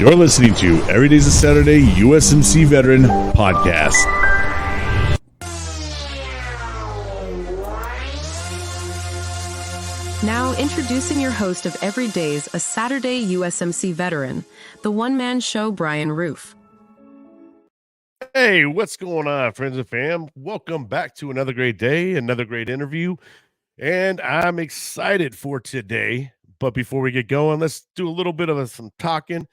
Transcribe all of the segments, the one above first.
You're listening to Every Day's a Saturday USMC Veteran Podcast. Now introducing your host of Every Day's a Saturday USMC Veteran, the one-man show, Brian Roof. Hey, what's going on, friends and fam? Welcome back to another great day, another great interview, and I'm excited for today. But before we get going, let's do a little bit of some talking.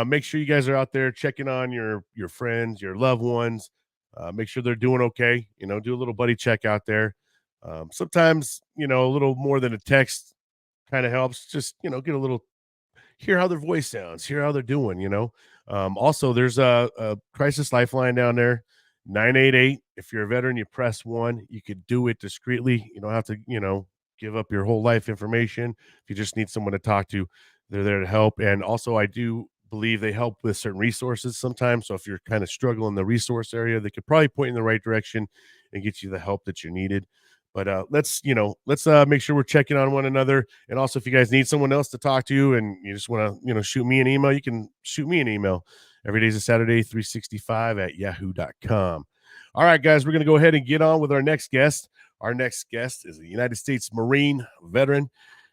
Make sure you guys are out there checking on your friends, your loved ones. Make sure they're doing okay. Do a little buddy check out there. Sometimes, a little more than a text kind of helps. Just, get a little, hear how their voice sounds, hear how they're doing. Also, there's a crisis lifeline down there, 988. If you're a veteran, you press 1. You could do it discreetly. You don't have to, give up your whole life information. If you just need someone to talk to, they're there to help. And also, I do believe they help with certain resources sometimes. So if you're kind of struggling in the resource area, they could probably point in the right direction and get you the help that you needed. But let's make sure we're checking on one another. And also, if you guys need someone else to talk to and you just want to, shoot me an email, you can shoot me an email. Every day's a Saturday, 365 at yahoo.com. All right, guys, we're going to go ahead and get on with our next guest. Our next guest is a United States Marine veteran.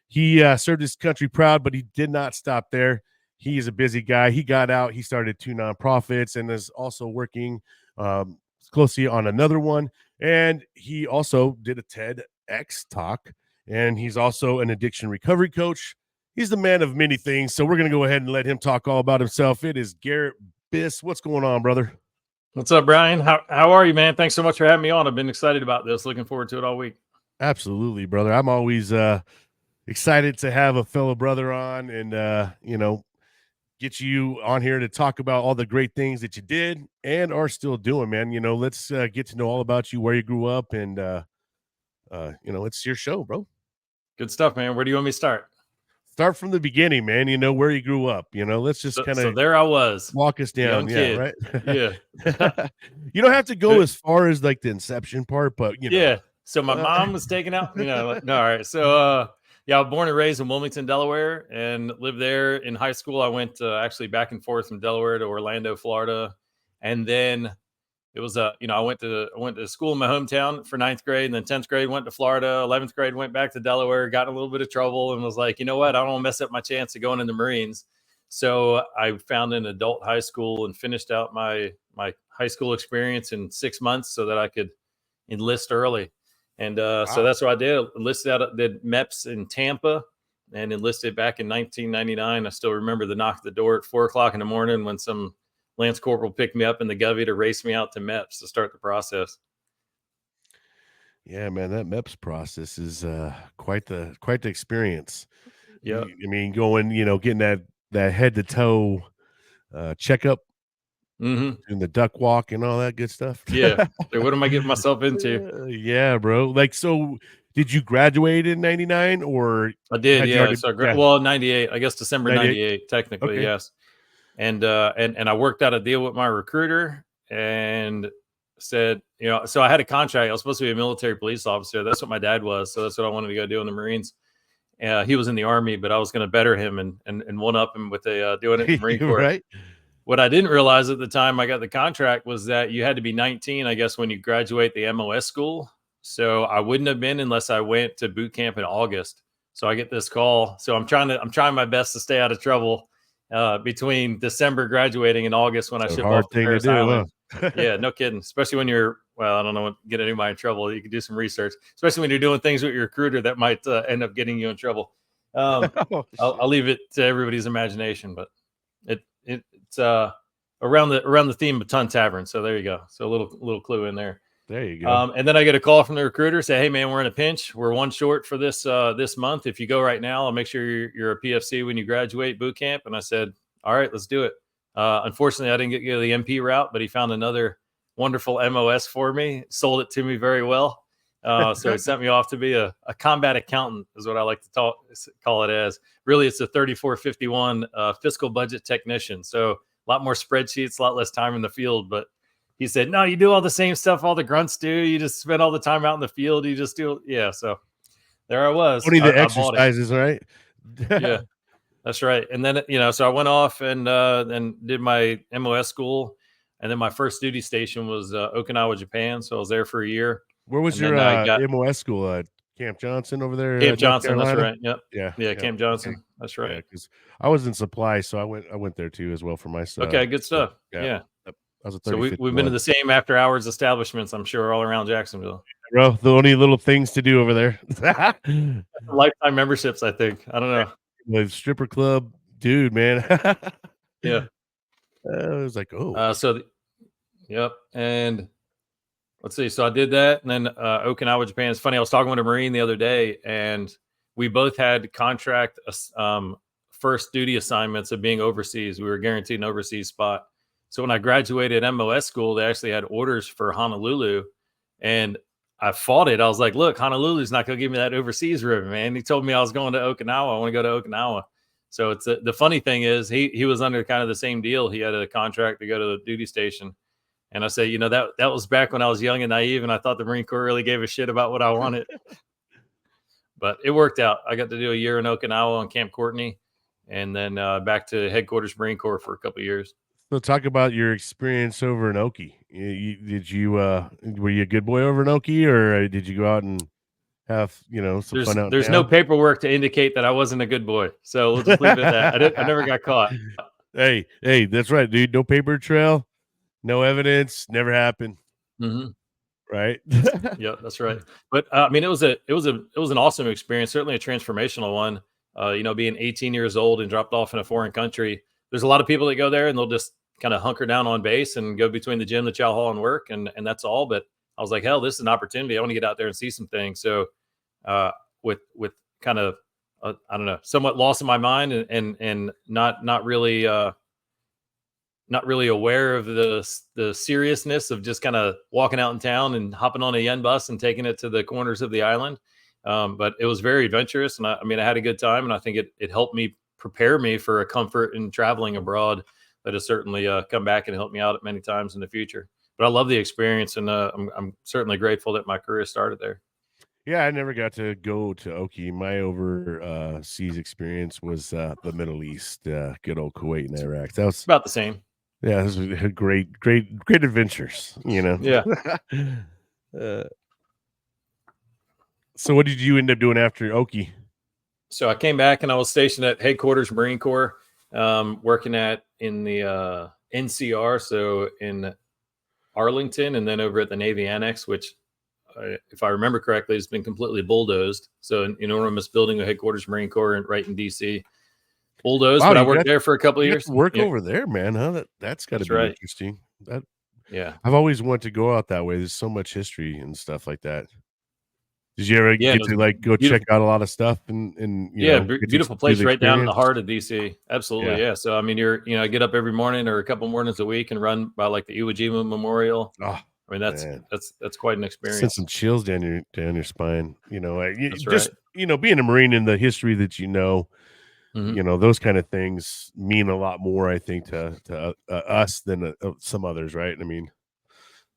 He served his country proud, but he did not stop there. He is a busy guy. He got out. He started 2 nonprofits and is also working closely on another one. And he also did a TedX talk. And he's also an addiction recovery coach. He's the man of many things. So we're going to go ahead and let him talk all about himself. It is Garret Biss. What's going on, brother? What's up, Brian? How are you, man? Thanks so much for having me on. I've been excited about this. Looking forward to it all week. Absolutely, brother. I'm always excited to have a fellow brother on and, get you on here to talk about all the great things that you did and are still doing, man. Let's get to know all about you, where you grew up, and, it's your show, bro. Good stuff, man. Where do you want me to start? Start from the beginning, man. Where you grew up. Let's just kind of so there I was. Walk us down. Young kid. Right? Yeah. You don't have to go as far as like the inception part, but Yeah. So my mom was taken out, no, all right. So I was born and raised in Wilmington, Delaware, and lived there in high school. I went actually back and forth from Delaware to Orlando, Florida. And then it was I went to school in my hometown for 9th grade, and then 10th grade went to Florida. 11th grade went back to Delaware, got in a little bit of trouble, and was like, you know what? I don't want to mess up my chance of going in the Marines. So I found an adult high school and finished out my high school experience in 6 months so that I could enlist early. And so that's what I did. Did MEPS in Tampa and enlisted back in 1999. I still remember the knock at the door at 4:00 in the morning when some Lance Corporal picked me up in the Govey to race me out to MEPS to start the process. Yeah, man, that MEPS process is quite the experience. Yeah. I mean, going, getting that head to toe checkup, doing the duck walk and all that good stuff. Yeah. So what am I getting myself into? Yeah, bro. Like, so did you graduate in 99 or? I did. Yeah. So 98, I guess December 98, technically. Okay. Yes. And I worked out a deal with my recruiter and said, so I had a contract. I was supposed to be a military police officer. That's what my dad was. So that's what I wanted to go do in the Marines. He was in the Army, but I was going to better him and one up him with doing it in the Marine Corps. Right. What I didn't realize at the time I got the contract was that you had to be 19, I guess, when you graduate the MOS school. So I wouldn't have been unless I went to boot camp in August. So I get this call. So I'm trying my best to stay out of trouble between December graduating and August when I ship off to Paris Island. Huh? Yeah, no kidding. Especially when you're, I don't know what get anybody in trouble. You can do some research, especially when you're doing things with your recruiter that might end up getting you in trouble. I'll leave it to everybody's imagination, but it's around the theme of Ton Tavern. So there you go. So a little clue in there. There you go. And then I get a call from the recruiter, say, "Hey man, we're in a pinch. We're one short for this month. If you go right now, I'll make sure you're a PFC when you graduate boot camp." And I said, "All right, let's do it." Unfortunately, I didn't get to go the MP route, but he found another wonderful MOS for me, sold it to me very well. So he sent me off to be a combat accountant, is what I like to call it as. Really, it's a 3451 fiscal budget technician. So a lot more spreadsheets, a lot less time in the field, but he said, "No, you do all the same stuff all the grunts do. You just spend all the time out in the field. You just do." Yeah. So there I was. Only the exercises, right? Yeah. That's right. And then, so I went off and did my MOS school. And then my first duty station was Okinawa, Japan. So I was there for a year. Where was And your then I got MOS school? Camp Johnson over there, Camp North Johnson. That's Carolina? right. Yep. Yeah, Yeah. yeah, Camp okay. Johnson. That's Yeah, right. because I was in supply, so I went there too as well for my Okay. Good school. stuff. Yeah. Yeah. Yep. I was a So 35th we've been to one. the same after hours establishments, I'm sure, all around Jacksonville. Bro, the only little things to do over there. Lifetime memberships, I think. I don't know. The stripper club, dude, man. Yeah. I was like, oh. Yep. And let's see. So I did that, and then Okinawa, Japan. It's funny. I was talking with a Marine the other day, and we both had contract first duty assignments of being overseas. We were guaranteed an overseas spot. So when I graduated MOS school, they actually had orders for Honolulu, and I fought it. I was like, "Look, Honolulu's not going to give me that overseas ribbon, man." He told me I was going to Okinawa. I want to go to Okinawa. So it's the funny thing is he was under kind of the same deal. He had a contract to go to the duty station. And I say, that was back when I was young and naive, and I thought the Marine Corps really gave a shit about what I wanted. But it worked out. I got to do a year in Okinawa on Camp Courtney, and then back to headquarters Marine Corps for a couple of years. So talk about your experience over in Oki. Were you a good boy over in Oki, or did you go out and have some fun out? There's no paperwork to indicate that I wasn't a good boy, so we'll just leave it at that. I never got caught. Hey, that's right, dude. No paper trail, no evidence, never happened. Mm-hmm. Right? Yeah, that's right. But I mean, it was an awesome experience, certainly a transformational one. Being 18 years old and dropped off in a foreign country. There's a lot of people that go there and they'll just kind of hunker down on base and go between the gym, the chow hall, and work, and that's all. But I was like, hell, this is an opportunity. I want to get out there and see some things. So with kind of I don't know, somewhat lost in my mind and not really aware of the seriousness of just kind of walking out in town and hopping on a yen bus and taking it to the corners of the island. But it was very adventurous, and I had a good time, and I think it helped me prepare me for a comfort in traveling abroad that has certainly come back and helped me out many times in the future. But I love the experience, and I'm certainly grateful that my career started there. Yeah, I never got to go to Oki. My overseas experience was the Middle East, good old Kuwait and Iraq. That was about the same. Yeah, this was great adventures, Yeah. So what did you end up doing after Oki? So I came back and I was stationed at headquarters Marine Corps, working in the NCR, so in Arlington, and then over at the Navy Annex, which, if I remember correctly, has been completely bulldozed. So an enormous building of headquarters Marine Corps right in DC. Bulldozed, wow, but I worked there for a couple of years. Work over there, man, huh? That's got to be right. Interesting. I've always wanted to go out that way. There's so much history and stuff like that. Did you ever get to go check out a lot of stuff and beautiful place right down in the heart of DC. Absolutely, yeah. So I mean, I get up every morning or a couple mornings a week and run by like the Iwo Jima Memorial. Oh, I mean, that's quite an experience. Send some chills down your spine. That's just right. Being a Marine in the history that Mm-hmm. Those kind of things mean a lot more, I think, to us than some others, right? I mean,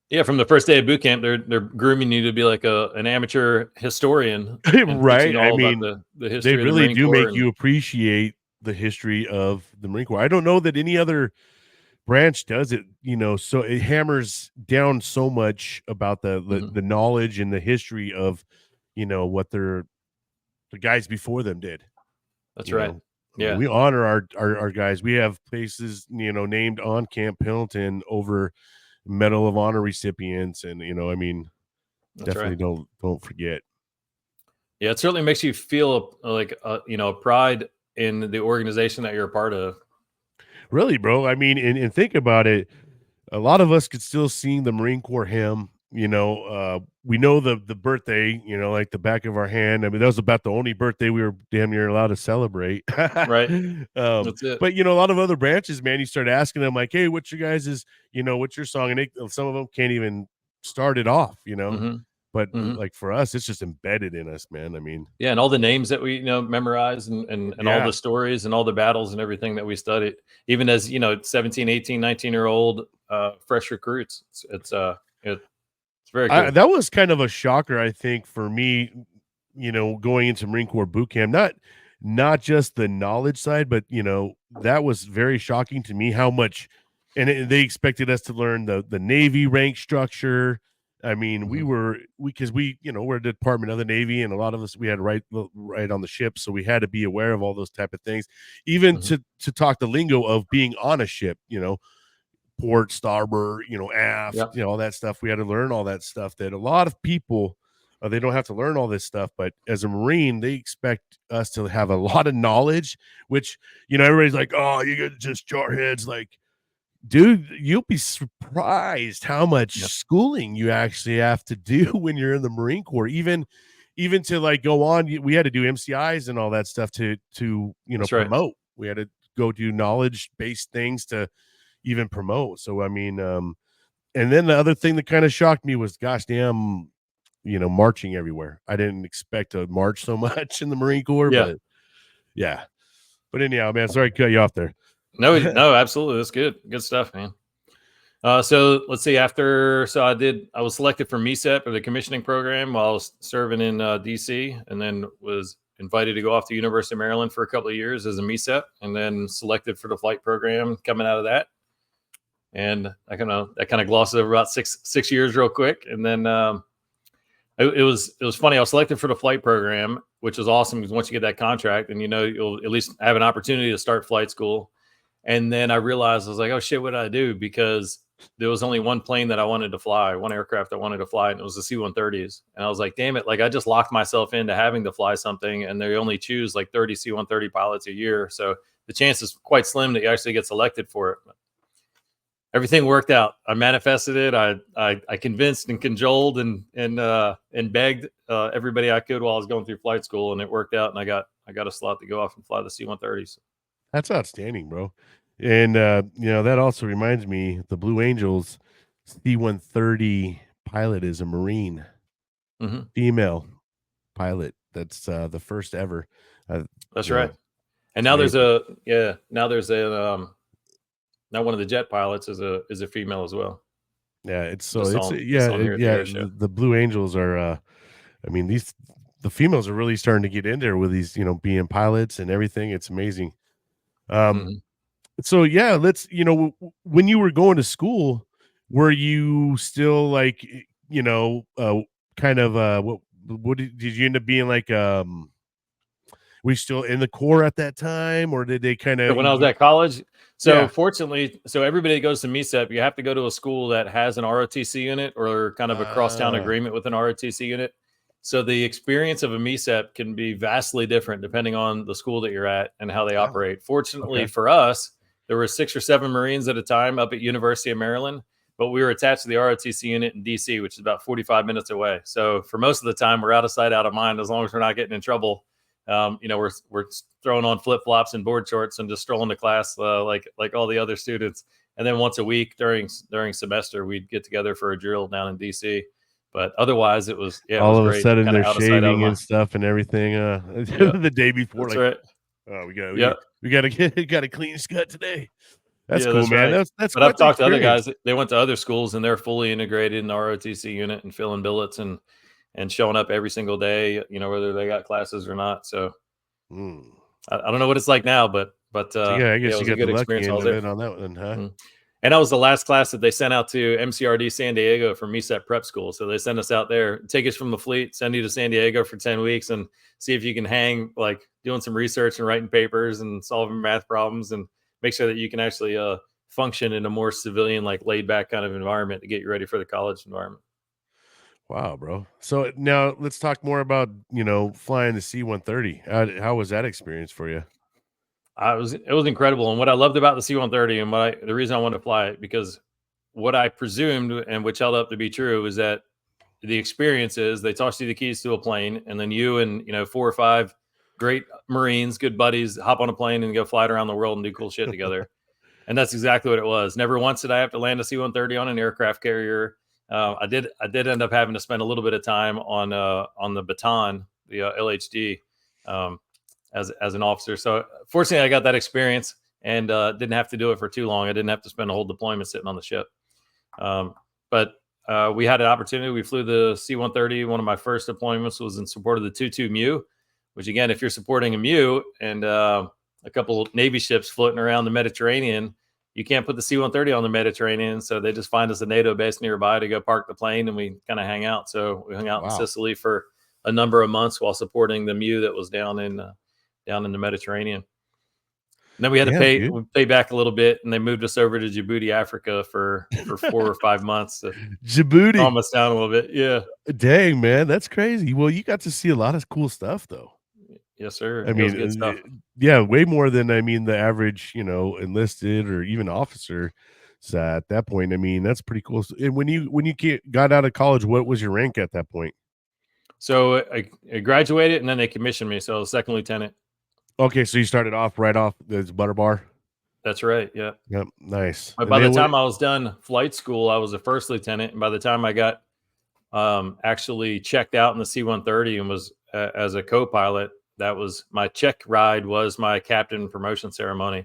yeah, from the first day of boot camp, they're grooming you to be like an amateur historian, right? I mean, about the history. They really do make you and appreciate the history of the Marine Corps. I don't know that any other branch does it, so it hammers down so much about the knowledge and the history of, what the guys before them did. That's right. Yeah, we honor our guys. We have places, named on Camp Pendleton over Medal of Honor recipients, and that's definitely right. don't forget. Yeah, it certainly makes you feel like pride in the organization that you're a part of. Really, bro. I mean, and think about it. A lot of us could still sing the Marine Corps hymn. We know the birthday, like the back of our hand. I mean, that was about the only birthday we were damn near allowed to celebrate. Right. That's it. But, a lot of other branches, man, you start asking them like, hey, what's your guys's, what's your song? And some of them can't even start it off, Mm-hmm. But like for us, it's just embedded in us, man. I mean, yeah, and all the names that we memorize and all the stories and all the battles and everything that we studied, even as 17, 18, 19-year-old fresh recruits. It's very cool. That was kind of a shocker, I think, for me, going into Marine Corps boot camp. not just the knowledge side, but that was very shocking to me how much, and they expected us to learn the Navy rank structure. I mean, Mhm. because we're the Department of the Navy, and a lot of us, we had right on the ship, so we had to be aware of all those type of things, even Mhm. to talk the lingo of being on a ship, port, starboard, aft, Yep. all that stuff. We had to learn all that stuff that a lot of people, they don't have to learn all this stuff, but as a Marine, they expect us to have a lot of knowledge, which, everybody's like, oh, you got just jarheads. Like, dude, you'll be surprised how much Yep. schooling you actually have to do when you're in the Marine Corps. Even to like go on, we had to do MCIs and all that stuff to That's right. promote. We had to go do knowledge based things to even promote. So I mean, and then the other thing that kind of shocked me was, gosh damn, marching everywhere. I didn't expect to march so much in the Marine Corps, Yeah. but yeah. But anyhow, man, sorry to cut you off there. No, no, absolutely. That's good. Good stuff, man. So let's see. I was selected for MECEP or the commissioning program while I was serving in DC, and then was invited to go off to University of Maryland for a couple of years as a MECEP, and then selected for the flight program coming out of that. And I kind of glossed over about six years real quick, and then it was funny. I was selected for the flight program, which was awesome because once you get that contract, and you'll at least have an opportunity to start flight school. And then I realized, I was like, oh shit, what did I do? Because there was only one plane that I wanted to fly, one aircraft I wanted to fly, and it was the C-130s. And I was like, damn it, like I just locked myself into having to fly something, and they only choose like 30 C-130 pilots a year. So the chance is quite slim that you actually get selected for it. But everything worked out. I manifested it. I convinced and cajoled and begged everybody I could while I was going through flight school, and it worked out. And I got a slot to go off and fly the C-130s. That's outstanding, bro. And that also reminds me, the Blue Angels C-130 pilot is a Marine, Mm-hmm. female pilot. That's the first ever. Uh, That's you right. know, And it's now amazing. now one of the jet pilots is a female as well. Yeah, it's so Just it's on yeah, here at the yeah. air show. The Blue Angels are. I mean, the females are really starting to get in there with these, being pilots and everything. It's amazing. Um, Mm-hmm. so yeah, when you were going to school, were you still like, kind of, what did you end up being like, were you still in the Corps at that time, or did they kind So of, when I was at college, yeah, fortunately, everybody that goes to MECEP, you have to go to a school that has an ROTC unit or kind of a crosstown uh, agreement with an ROTC unit. So the experience of a MECEP can be vastly different depending on the school that you're at and how they wow, operate. Fortunately okay. for us, there were 6 or 7 Marines at a time up at University of Maryland, but we were attached to the ROTC unit in DC, which is about 45 minutes away. So for most of the time, we're out of sight, out of mind, as long as we're not getting in trouble. We're throwing on flip flops and board shorts and just strolling to class like all the other students. And then once a week during semester, we'd get together for a drill down in DC. But otherwise, it All was of a great, sudden kind of they're out of sight, out of shaving mind. and stuff and everything, Yeah, the day before, that's like, right. oh, Yeah, we gotta got a clean scut today. That's yeah, cool, that's man. right. That's But I've quite the talked to other experience. guys. They went to other schools and they're fully integrated in the ROTC unit and filling billets and showing up every single day. Whether they got classes or not. So Mm. I don't know what it's like now, but So, yeah, I yeah, it guess you was a got the good lucky experience while I end was of there. it on that one, huh? Mm. And that was the last class that they sent out to MCRD San Diego for MECEP prep school. So they sent us out there, take us from the fleet, send you to San Diego for 10 weeks and see if you can hang, like doing some research and writing papers and solving math problems and make sure that you can actually function in a more civilian, like laid back kind of environment to get you ready for the college environment. Wow, bro. So now let's talk more about, flying the C-130. How was that experience for you? It was incredible. And what I loved about the C-130 and the reason I wanted to fly it, because what I presumed and which held up to be true is that the experience is they toss you the keys to a plane, and then you and 4 or 5 great Marines, good buddies, hop on a plane and go fly it around the world and do cool shit together. And that's exactly what it was. Never once did I have to land a C-130 on an aircraft carrier. I did end up having to spend a little bit of time on the Baton, the LHD, um, as an officer. So fortunately, I got that experience and didn't have to do it for too long. I didn't have to spend a whole deployment sitting on the ship. But we had an opportunity. We flew the C-130. One of my first deployments was in support of the 22 Mu, which again, if you're supporting a MEU and a couple of Navy ships floating around the Mediterranean, you can't put the C-130 on the Mediterranean. So they just find us a NATO base nearby to go park the plane and we kind of hang out. So we hung out in Sicily for a number of months while supporting the MEU that was down in the Mediterranean. And then we had to pay back a little bit, and they moved us over to Djibouti, Africa for 4 or 5 months. Djibouti, calm us down a little bit. Yeah. Dang, man, that's crazy. Well, you got to see a lot of cool stuff, though. Yes, sir. I mean, good stuff. Yeah, way more than the average, enlisted or even officer. So at that point, I mean, that's pretty cool. And when you got out of college, what was your rank at that point? So I graduated, and then they commissioned me. So I was second lieutenant. Okay, so you started right off as butter bar. That's right. Yeah. Yep. Nice. But by the time I was done flight school, I was a first lieutenant, and by the time I got actually checked out in the C-130 and was as a co-pilot, that was my check ride was my captain promotion ceremony.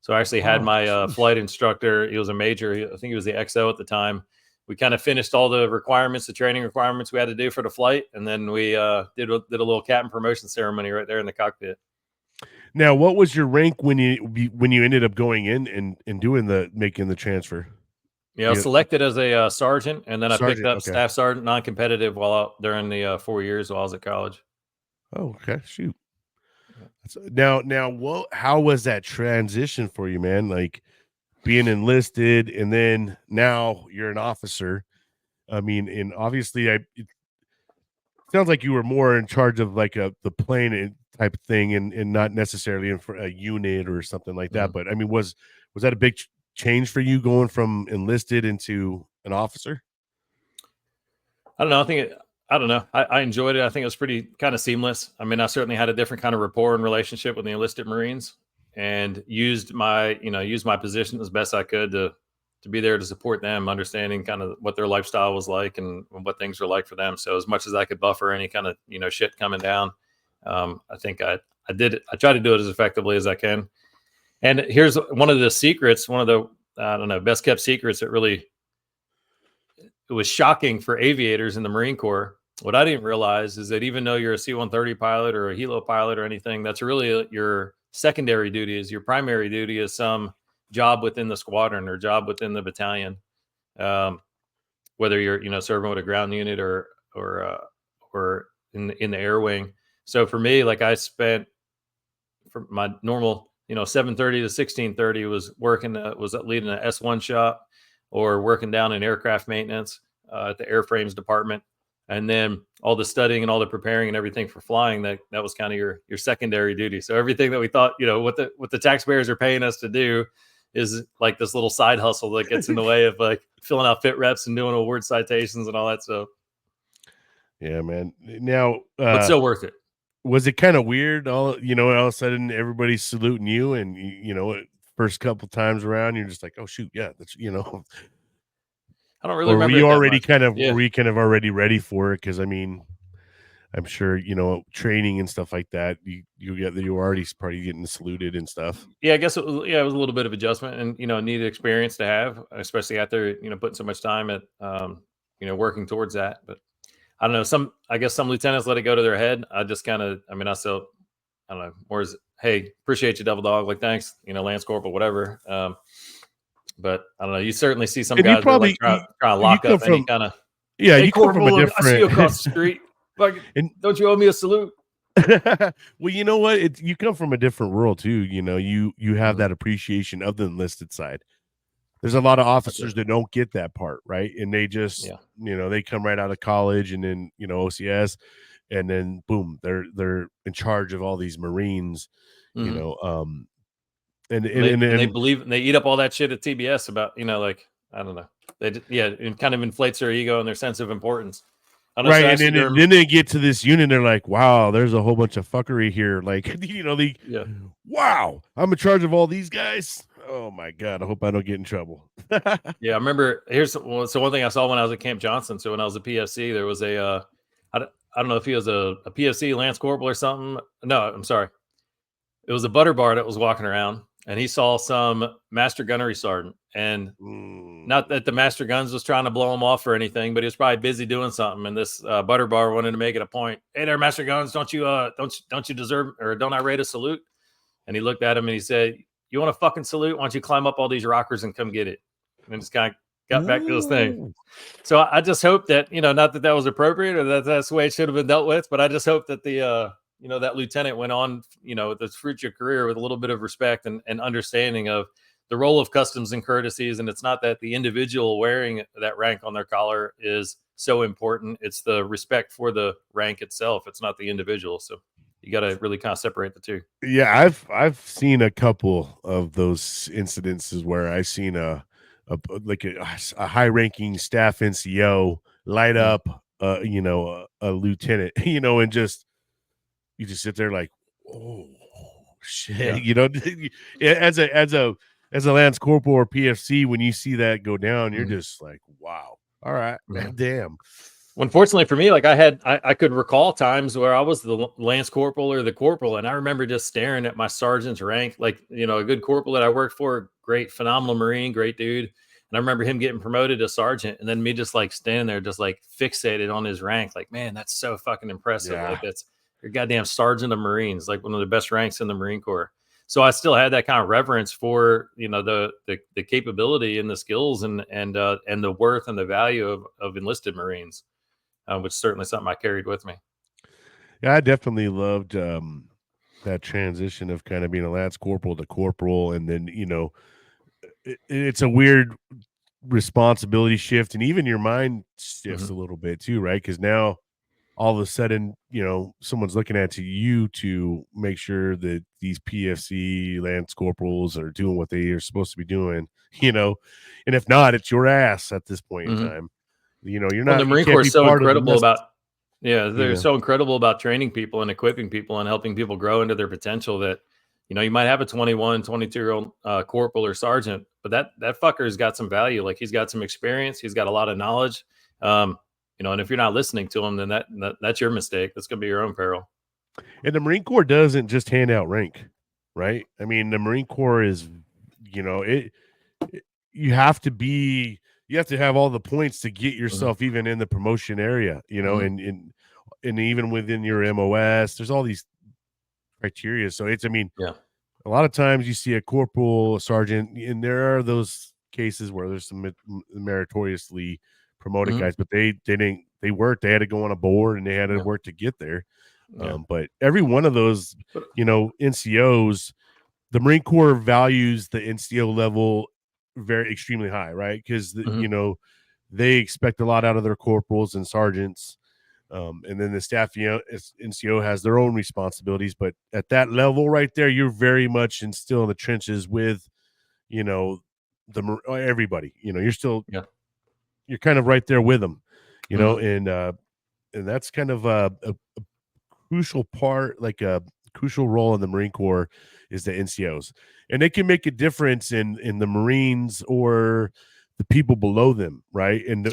So I actually had my flight instructor. He was a major. I think he was the XO at the time. We kind of finished all the requirements, the training requirements we had to do for the flight, and then we did a little captain promotion ceremony right there in the cockpit. Now, what was your rank when you ended up going in and doing making the transfer? Yeah, I was selected as a sergeant, and then I picked up staff sergeant, non-competitive during the 4 years while I was at college. Oh, okay. Shoot. Now, how was that transition for you, man? Like being enlisted and then now you're an officer. I mean, and obviously it sounds like you were more in charge of like the plane type thing and not necessarily in for a unit or something like that. But I mean, was that a big change for you going from enlisted into an officer? I don't know. I don't know. I enjoyed it. I think it was pretty kind of seamless. I mean, I certainly had a different kind of rapport and relationship with the enlisted Marines, and used my position as best I could to be there to support them, understanding kind of what their lifestyle was like and what things were like for them. So as much as I could buffer any kind of, shit coming down, I think I did it. I try to do it as effectively as I can. And here's one of the secrets, one of the, best kept secrets that really, it was shocking for aviators in the Marine Corps. What I didn't realize is that even though you're a C-130 pilot or a helo pilot or anything, that's really your secondary duty. Is your primary duty is some job within the squadron or job within the battalion. Whether you're, serving with a ground unit or in the air wing. So for me, like I spent for my normal, 7:30 to 16:30 was leading an S1 shop or working down in aircraft maintenance at the airframes department. And then all the studying and all the preparing and everything for flying, that was kind of your secondary duty. So everything that we thought, what the taxpayers are paying us to do is like this little side hustle that gets in the way of like filling out fit reps and doing award citations and all that stuff. Yeah, man. Now, but still worth it. Was it kind of weird? All of a sudden everybody's saluting you, and first couple times around, you're just like, oh shoot, yeah, that's I don't really remember. Were you already were you kind of already ready for it? Because I mean, I'm sure training and stuff like that. You were already probably getting saluted and stuff. Yeah, I guess it was a little bit of adjustment and needed experience to have, especially after putting so much time at working towards that. But I don't know. I guess some lieutenants let it go to their head. I just kind of, I don't know. More as, hey, appreciate you, Devil Dog. Like, thanks, Lance Corporal, whatever. But I don't know. You certainly see some guys that like trying to lock up any kind of. Yeah, hey, you come from a different. I see you across the street. Like, don't you owe me a salute? Well, you know what? You come from a different world too. You have that appreciation of the enlisted side. There's a lot of officers that don't get that part, right? And they just, they come right out of college and then, OCS, and then boom, they're in charge of all these Marines, and they believe, and they eat up all that shit at TBS about, like, I don't know. It kind of inflates their ego and their sense of importance. Right, and then they get to this unit, they're like, wow, there's a whole bunch of fuckery here. Like, wow, I'm in charge of all these guys. Oh my God, I hope I don't get in trouble. Yeah, I remember, so one thing I saw when I was at Camp Johnson. So when I was a PFC, there was I don't know if he was a PFC Lance Corporal or something. No, I'm sorry. It was a butter bar that was walking around, and he saw some master gunnery sergeant, and not that the master guns was trying to blow him off or anything, but he was probably busy doing something. And this butter bar wanted to make it a point. Hey there, master guns, don't you deserve, or don't I rate a salute? And he looked at him and he said, you want a fucking salute? Why don't you climb up all these rockers and come get it? And just kind of got back to his thing. So I just hope that, not that that was appropriate or that that's the way it should have been dealt with, but I just hope that the, that lieutenant went on, the future career with a little bit of respect and understanding of the role of customs and courtesies. And it's not that the individual wearing that rank on their collar is so important. It's the respect for the rank itself. It's not the individual. So you got to really kind of separate the two. Yeah, I've seen a couple of those incidences where I've seen a high-ranking staff NCO light up, a lieutenant, and just you just sit there like, oh shit, as a Lance Corporal or PFC, when you see that go down, you're just like, wow, all right, damn. Unfortunately for me, like I could recall times where I was the Lance Corporal or the Corporal, and I remember just staring at my sergeant's rank, like, a good corporal that I worked for, great, phenomenal Marine, great dude. And I remember him getting promoted to sergeant, and then me just like standing there, just like fixated on his rank. Like, man, that's so fucking impressive. Yeah. Like, that's your goddamn sergeant of Marines, like one of the best ranks in the Marine Corps. So I still had that kind of reverence for, the capability and the skills and the worth and the value of enlisted Marines. Which is certainly something I carried with me. Yeah, I definitely loved that transition of kind of being a Lance Corporal to Corporal, and then it's a weird responsibility shift, and even your mind shifts a little bit too, right? Because now all of a sudden, someone's looking at you to make sure that these PFC Lance Corporals are doing what they are supposed to be doing, and if not, it's your ass at this point in time. You're not. The Marine Corps is so incredible about. Yeah, they're so incredible about training people and equipping people and helping people grow into their potential that, you might have a 21, 22-year-old corporal or sergeant, but that fucker's got some value. Like, he's got some experience. He's got a lot of knowledge. And if you're not listening to him, then that's your mistake. That's going to be your own peril. And the Marine Corps doesn't just hand out rank, right? I mean, the Marine Corps is, you have to have all the points to get yourself even in the promotion area, and even within your MOS, there's all these criteria. So a lot of times you see a corporal, a sergeant, and there are those cases where there's some meritoriously promoted guys, but they had to go on a board and they had to work to get there. But every one of those, NCOs, the Marine Corps values the NCO level very extremely high, right? Because they expect a lot out of their corporals and sergeants, and then the staff NCO has their own responsibilities, but at that level right there, you're very much still in the trenches with everybody. You're still you're kind of right there with them, and that's kind of a crucial part, like a crucial role in the Marine Corps is the NCOs, and they can make a difference in the Marines or the people below them, right? And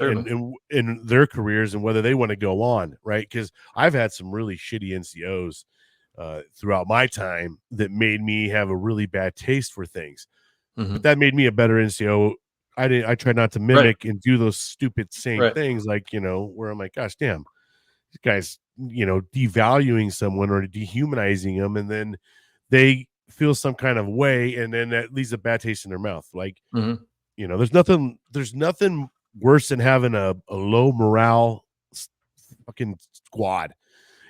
in their careers and whether they want to go on, right? Because I've had some really shitty NCOs throughout my time that made me have a really bad taste for things, but that made me a better NCO. I try not to mimic and do those stupid same things, like where I'm like, gosh damn, these guys, devaluing someone or dehumanizing them, and then they feel some kind of way, and then that leaves a bad taste in their mouth. Like, there's nothing worse than having a low morale fucking squad,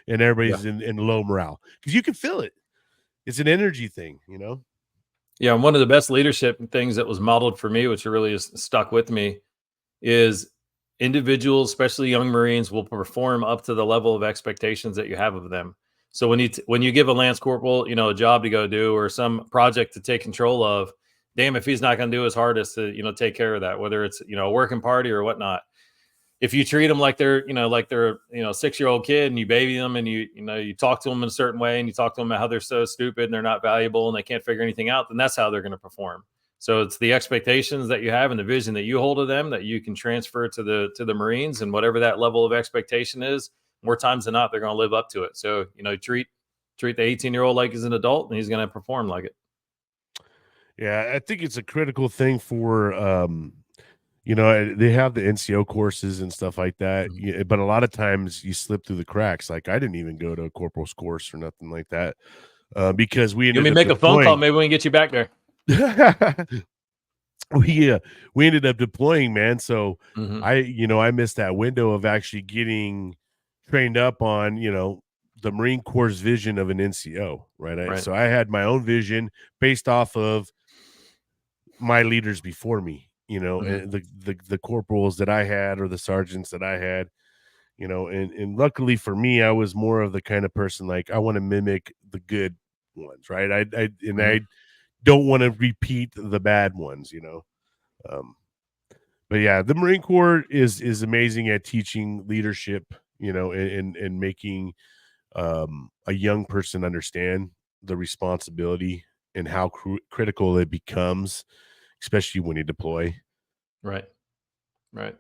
and everybody's in low morale, because you can feel it. It's an energy thing, Yeah, and one of the best leadership things that was modeled for me, which really has stuck with me, is individuals, especially young Marines, will perform up to the level of expectations that you have of them. So when you give a Lance Corporal, a job to go do or some project to take control of, damn if he's not going to do his hardest to, take care of that, whether it's, a working party or whatnot. If you treat them like they're 6-year-old kid, and you baby them, and you talk to them in a certain way, and you talk to them about how they're so stupid and they're not valuable and they can't figure anything out, then that's how they're going to perform. So it's the expectations that you have and the vision that you hold of them that you can transfer to the Marines, and whatever that level of expectation is, more times than not, they're going to live up to it. So, treat the 18-year-old like he's an adult, and he's going to perform like it. Yeah, I think it's a critical thing for you know, they have the NCO courses and stuff like that, Mhm. but a lot of times you slip through the cracks. Like I didn't even go to a corporal's course or nothing like that because we You want me ended to up make a phone call? deploying. Maybe we can get you back there. We ended up deploying, man. So Mhm. I missed that window of actually getting trained up on, the Marine Corps' vision of an NCO, right? Right. So I had my own vision based off of my leaders before me, Mhm. and the corporals that I had or the sergeants that I had, and luckily for me, I was more of the kind of person like I want to mimic the good ones, right? Mhm. I don't want to repeat the bad ones. Um, but yeah, the Marine Corps is amazing at teaching leadership, and making a young person understand the responsibility and how critical it becomes, especially when you deploy. Right. Right.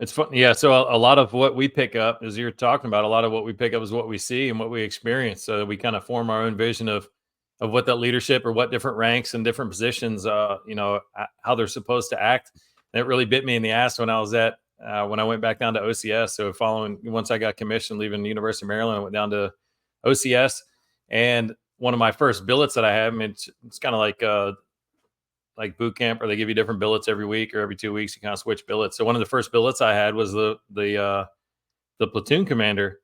It's fun. Yeah. So a lot of what we pick up, as you're talking about, a lot of what we pick up is what we see and what we experience. So we kind of form our own vision of what that leadership or what different ranks and different positions, how they're supposed to act. And it really bit me in the ass when I was when I went back down to OCS. So following once I got commissioned, leaving the University of Maryland, I went down to OCS, and one of my first billets that I had, I mean, it's kind of like boot camp where they give you different billets every week or every 2 weeks. You kind of switch billets. So one of the first billets I had was the platoon commander.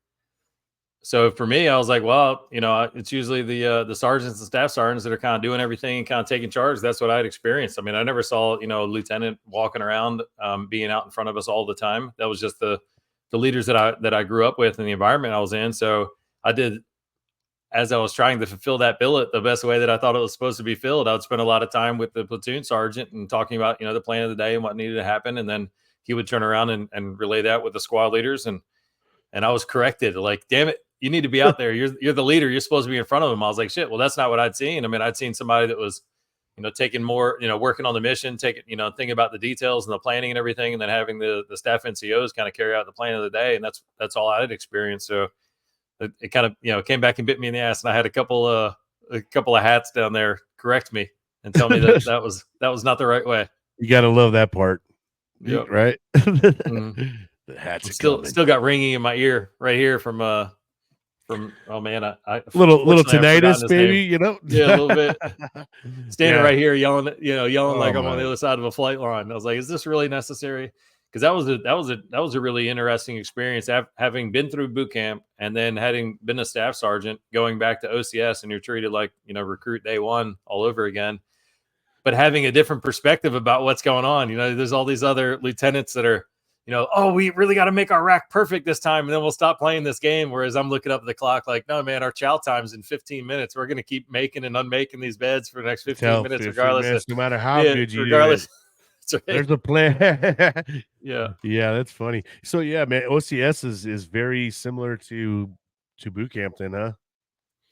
So for me, I was like, well, it's usually the sergeants and staff sergeants that are kind of doing everything and kind of taking charge. That's what I'd experienced. I mean, I never saw a lieutenant walking around, being out in front of us all the time. That was just the leaders that I grew up with and the environment I was in. So I did, as I was trying to fulfill that billet the best way that I thought it was supposed to be filled. I would spend a lot of time with the platoon sergeant and talking about, the plan of the day and what needed to happen. And then he would turn around and relay that with the squad leaders. And I was corrected, like, damn it, you need to be out there. You're the leader. You're supposed to be in front of them. I was like, shit, well, that's not what I'd seen. I mean, I'd seen somebody that was, taking more, working on the mission, taking, thinking about the details and the planning and everything, and then having the staff NCOs kind of carry out the plan of the day. And that's all I had experienced. So it kind of came back and bit me in the ass, and I had a couple of hats down there correct me and tell me that that was not the right way. You gotta love that part, Yep. right? Mhm. The hats I'm are still coming. still got ringing in my ear right here from oh man, I Little fortunately I've forgotten tinnitus, his name. maybe. Yeah, a little bit. Standing Yeah. right here yelling Oh like I'm on the my. other side of a flight line. I was like, is this really necessary? Because that was a really interesting experience. Having been through boot camp and then having been a staff sergeant, going back to OCS, and you're treated like recruit day one all over again. But having a different perspective about what's going on. There's all these other lieutenants that are, oh, we really got to make our rack perfect this time, and then we'll stop playing this game. Whereas I'm looking up at the clock like, no, man, our chow time's in 15 minutes. We're going to keep making and unmaking these beds for the next 15 Tell minutes, 15 regardless of, minutes, no matter how yeah, good you do it, regardless. That's right. there's a plan. Yeah. Yeah, that's funny. So yeah, man, OCS is very similar to boot camp then, huh?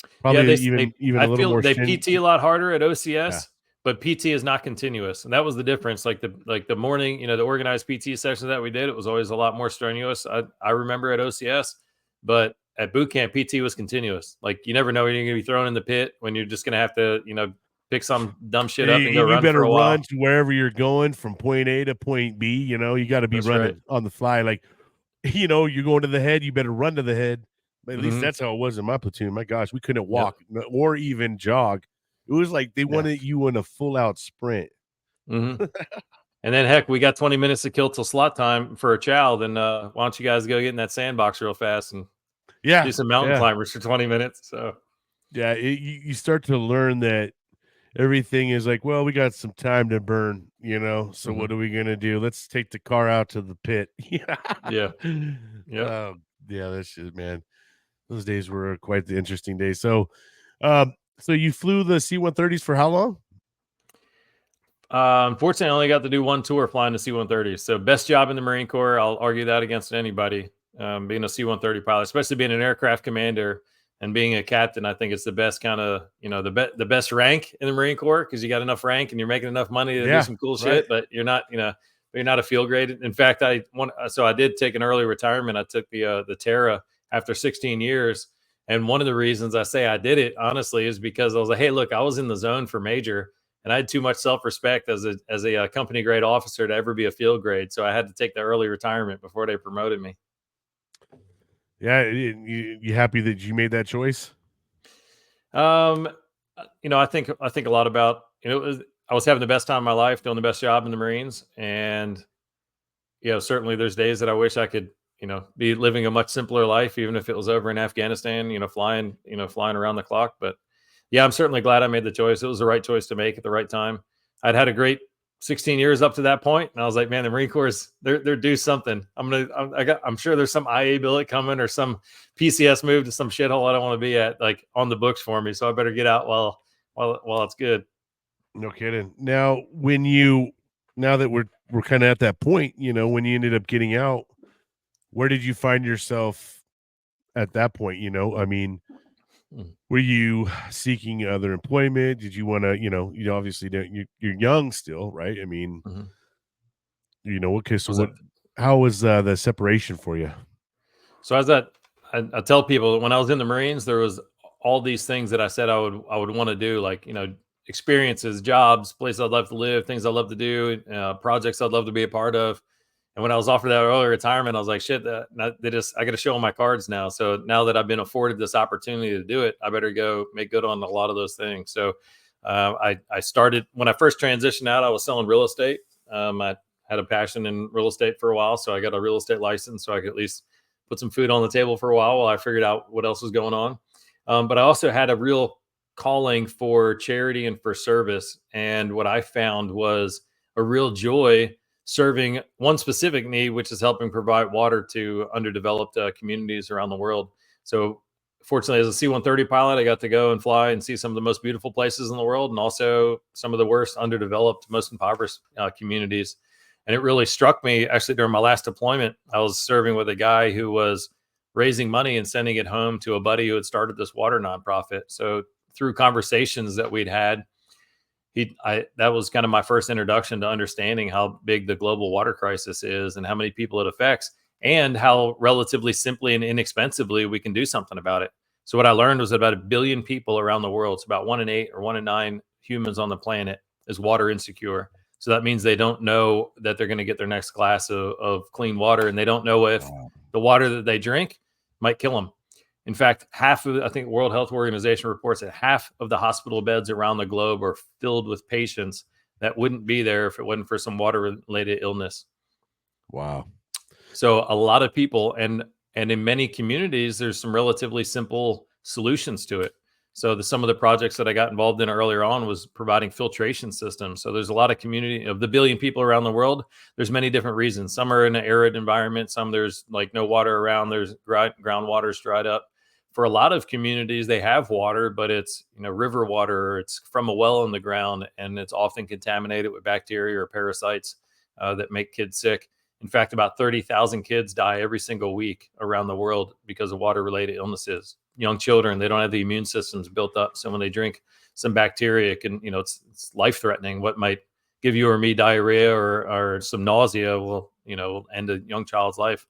Yeah, Probably even I a little feel more they PT a lot harder at yeah. OCS, but PT is not continuous, and that was the difference. Like the morning, the organized PT sessions that we did, it was always a lot more strenuous. I remember at OCS, but at boot camp, PT was continuous. Like you never know when you're going to be thrown in the pit, when you're just going to have to, pick some dumb shit up and go And you run for better a run while. to wherever you're going from point A to point B, you gotta be That's right. running on the fly. Like, you're going to the head, you better run to the head. At least Hmm. that's how it was in my platoon. My gosh, we couldn't Yep. walk or even jog. It was like they Yeah. wanted you in a full out sprint. Hmm. And then heck, we got 20 minutes to kill till slot time for a chow. Then why don't you guys go get in that sandbox real fast and do Yeah, some mountain yeah, climbers for 20 minutes? So. yeah. You start to learn that everything is like, well, we got some time to burn, so Mhm. what are we gonna do? Let's take the car out to the pit. Yeah. Yep. um, yeah, that's just, man, those days were quite the interesting days. So you flew the C-130s for how long? Unfortunately, I only got to do one tour flying the C-130. So best job in the Marine Corps. I'll argue that against anybody. Being a C-130 pilot, especially being an aircraft commander and being a captain, I think it's the best kind of the best rank in the Marine Corps, because you got enough rank and you're making enough money to do Yeah, some cool right. shit, but you're not a field grade. In fact, I did take an early retirement. I took the Terra after 16 years. And one of the reasons I say I did it, honestly, is because I was like, hey, look, I was in the zone for major. And I had too much self-respect as a company grade officer to ever be a field grade. So I had to take the early retirement before they promoted me. Yeah, you happy that you made that choice? I think a lot about, I was having the best time of my life, doing the best job in the Marines. And, certainly there's days that I wish I could, be living a much simpler life, even if it was over in Afghanistan, flying around the clock. But yeah, I'm certainly glad I made the choice. It was the right choice to make at the right time. I'd had a great 16 years up to that point, and I was like, man, the Marine Corps they're due something. I'm sure there's some IA billet coming or some PCS move to some shithole I don't want to be at, like on the books for me. So I better get out while it's good. No kidding. Now, now that we're kind of at that point, when you ended up getting out, where did you find yourself at that point? I mean, Mm. were you seeking other employment? Did you want to, you obviously don't, you're young still, right? I mean, Mhm. okay, so Was it how was the separation for you? So as I tell people, when I was in the Marines, there was all these things that I said I would want to do, like experiences, jobs, places I'd love to live, things I'd love to do, projects I'd love to be a part of. And when I was offered that early retirement, I was like, shit, I got to show them my cards now. So now that I've been afforded this opportunity to do it, I better go make good on a lot of those things. So I started when I first transitioned out. I was selling real estate. I had a passion in real estate for a while, so I got a real estate license so I could at least put some food on the table for a while I figured out what else was going on. But I also had a real calling for charity and for service. And what I found was a real joy serving one specific need, which is helping provide water to underdeveloped communities around the world. So, fortunately, as a C-130 pilot, I got to go and fly and see some of the most beautiful places in the world, and also some of the worst underdeveloped, most impoverished communities. And it really struck me, actually, during my last deployment. I was serving with a guy who was raising money and sending it home to a buddy who had started this water nonprofit. So through conversations that we'd had, that was kind of my first introduction to understanding how big the global water crisis is and how many people it affects, and how relatively simply and inexpensively we can do something about it. So what I learned was about 1 billion people around the world, it's about 1 in 8 or 1 in 9 humans on the planet, is water insecure. So that means they don't know that they're going to get their next glass of clean water, and they don't know if the water that they drink might kill them. In fact, I think World Health Organization reports that half of the hospital beds around the globe are filled with patients that wouldn't be there if it wasn't for some water-related illness. Wow. So a lot of people, and in many communities, there's some relatively simple solutions to it. So some of the projects that I got involved in earlier on was providing filtration systems. So there's a lot of community of the 1 billion people around the world. There's many different reasons. Some are in an arid environment. Some there's like no water around. There's groundwater's dried up. For a lot of communities, they have water, but it's river water, or it's from a well in the ground, and it's often contaminated with bacteria or parasites that make kids sick. In fact, about 30,000 kids die every single week around the world because of water-related illnesses. Young children, they don't have the immune systems built up, so when they drink some bacteria, it can, it's life-threatening. What might give you or me diarrhea or some nausea will end a young child's life.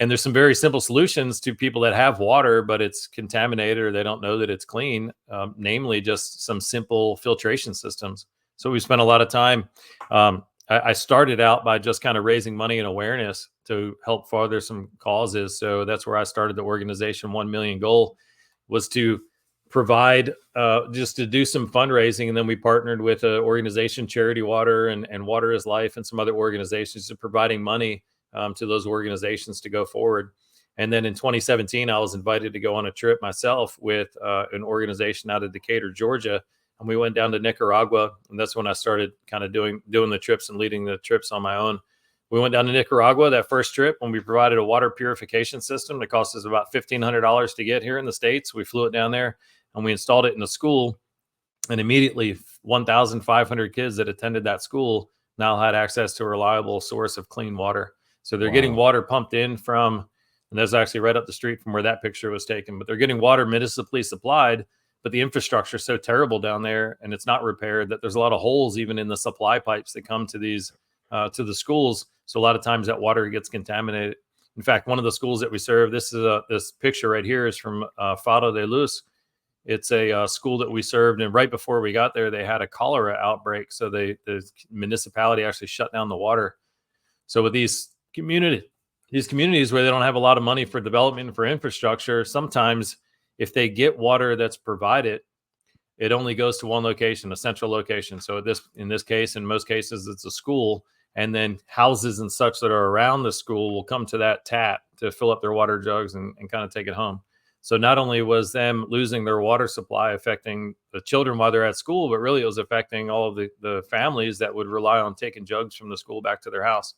And there's some very simple solutions to people that have water, but it's contaminated or they don't know that it's clean, namely just some simple filtration systems. So we spent a lot of time. I started out by just kind of raising money and awareness to help further some causes. So that's where I started the organization. 1 million goal was to provide, just to do some fundraising. And then we partnered with an organization, Charity Water and Water is Life, and some other organizations to providing money to those organizations to go forward. And then in 2017, I was invited to go on a trip myself with an organization out of Decatur, Georgia. And we went down to Nicaragua. And that's when I started kind of doing the trips and leading the trips on my own. We went down to Nicaragua that first trip when we provided a water purification system that cost us about $1,500 to get here in the States. We flew it down there and we installed it in a school. And immediately 1,500 kids that attended that school now had access to a reliable source of clean water. So they're getting water pumped in from, and that's actually right up the street from where that picture was taken, but they're getting water municipally supplied, but the infrastructure is so terrible down there and it's not repaired that there's a lot of holes even in the supply pipes that come to these, to the schools. So a lot of times that water gets contaminated. In fact, one of the schools that we serve, this picture right here is from Faro de Luz. It's a school that we served, and right before we got there, they had a cholera outbreak. So the municipality actually shut down the water. So with these communities where they don't have a lot of money for development and for infrastructure, sometimes if they get water that's provided, it only goes to one location, a central location. So in this case, in most cases, it's a school, and then houses and such that are around the school will come to that tap to fill up their water jugs and kind of take it home. So not only was them losing their water supply affecting the children while they're at school, but really it was affecting all of the families that would rely on taking jugs from the school back to their house.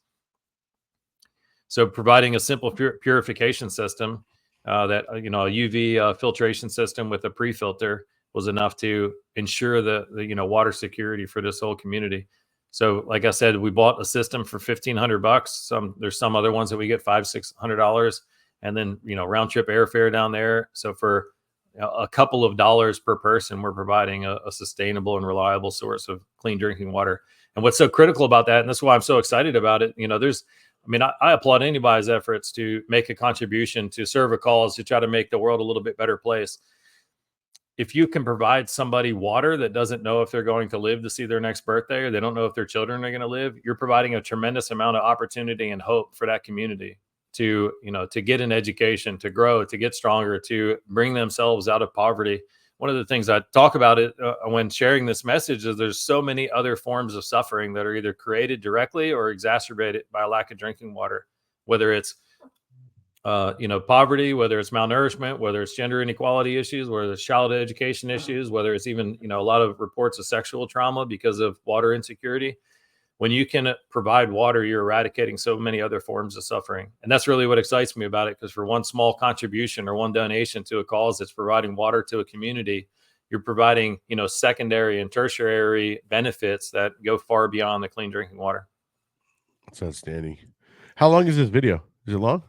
So providing a simple purification system that, a UV filtration system with a pre-filter was enough to ensure the water security for this whole community. So like I said, we bought a system for $1,500. There's some other ones that we get $500-$600, and then round trip airfare down there. So for a couple of dollars per person, we're providing a sustainable and reliable source of clean drinking water. And what's so critical about that, and that's why I'm so excited about it, I applaud anybody's efforts to make a contribution, to serve a cause, to try to make the world a little bit better place. If you can provide somebody water that doesn't know if they're going to live to see their next birthday, or they don't know if their children are going to live, you're providing a tremendous amount of opportunity and hope for that community to get an education, to grow, to get stronger, to bring themselves out of poverty. One of the things I talk about when sharing this message is there's so many other forms of suffering that are either created directly or exacerbated by a lack of drinking water, whether it's poverty, whether it's malnourishment, whether it's gender inequality issues, whether it's child education issues, whether it's even, a lot of reports of sexual trauma because of water insecurity. When you can provide water, you're eradicating so many other forms of suffering. And that's really what excites me about it, because for one small contribution or one donation to a cause that's providing water to a community, you're providing, secondary and tertiary benefits that go far beyond the clean drinking water. That's outstanding. How long is this video? Is it long?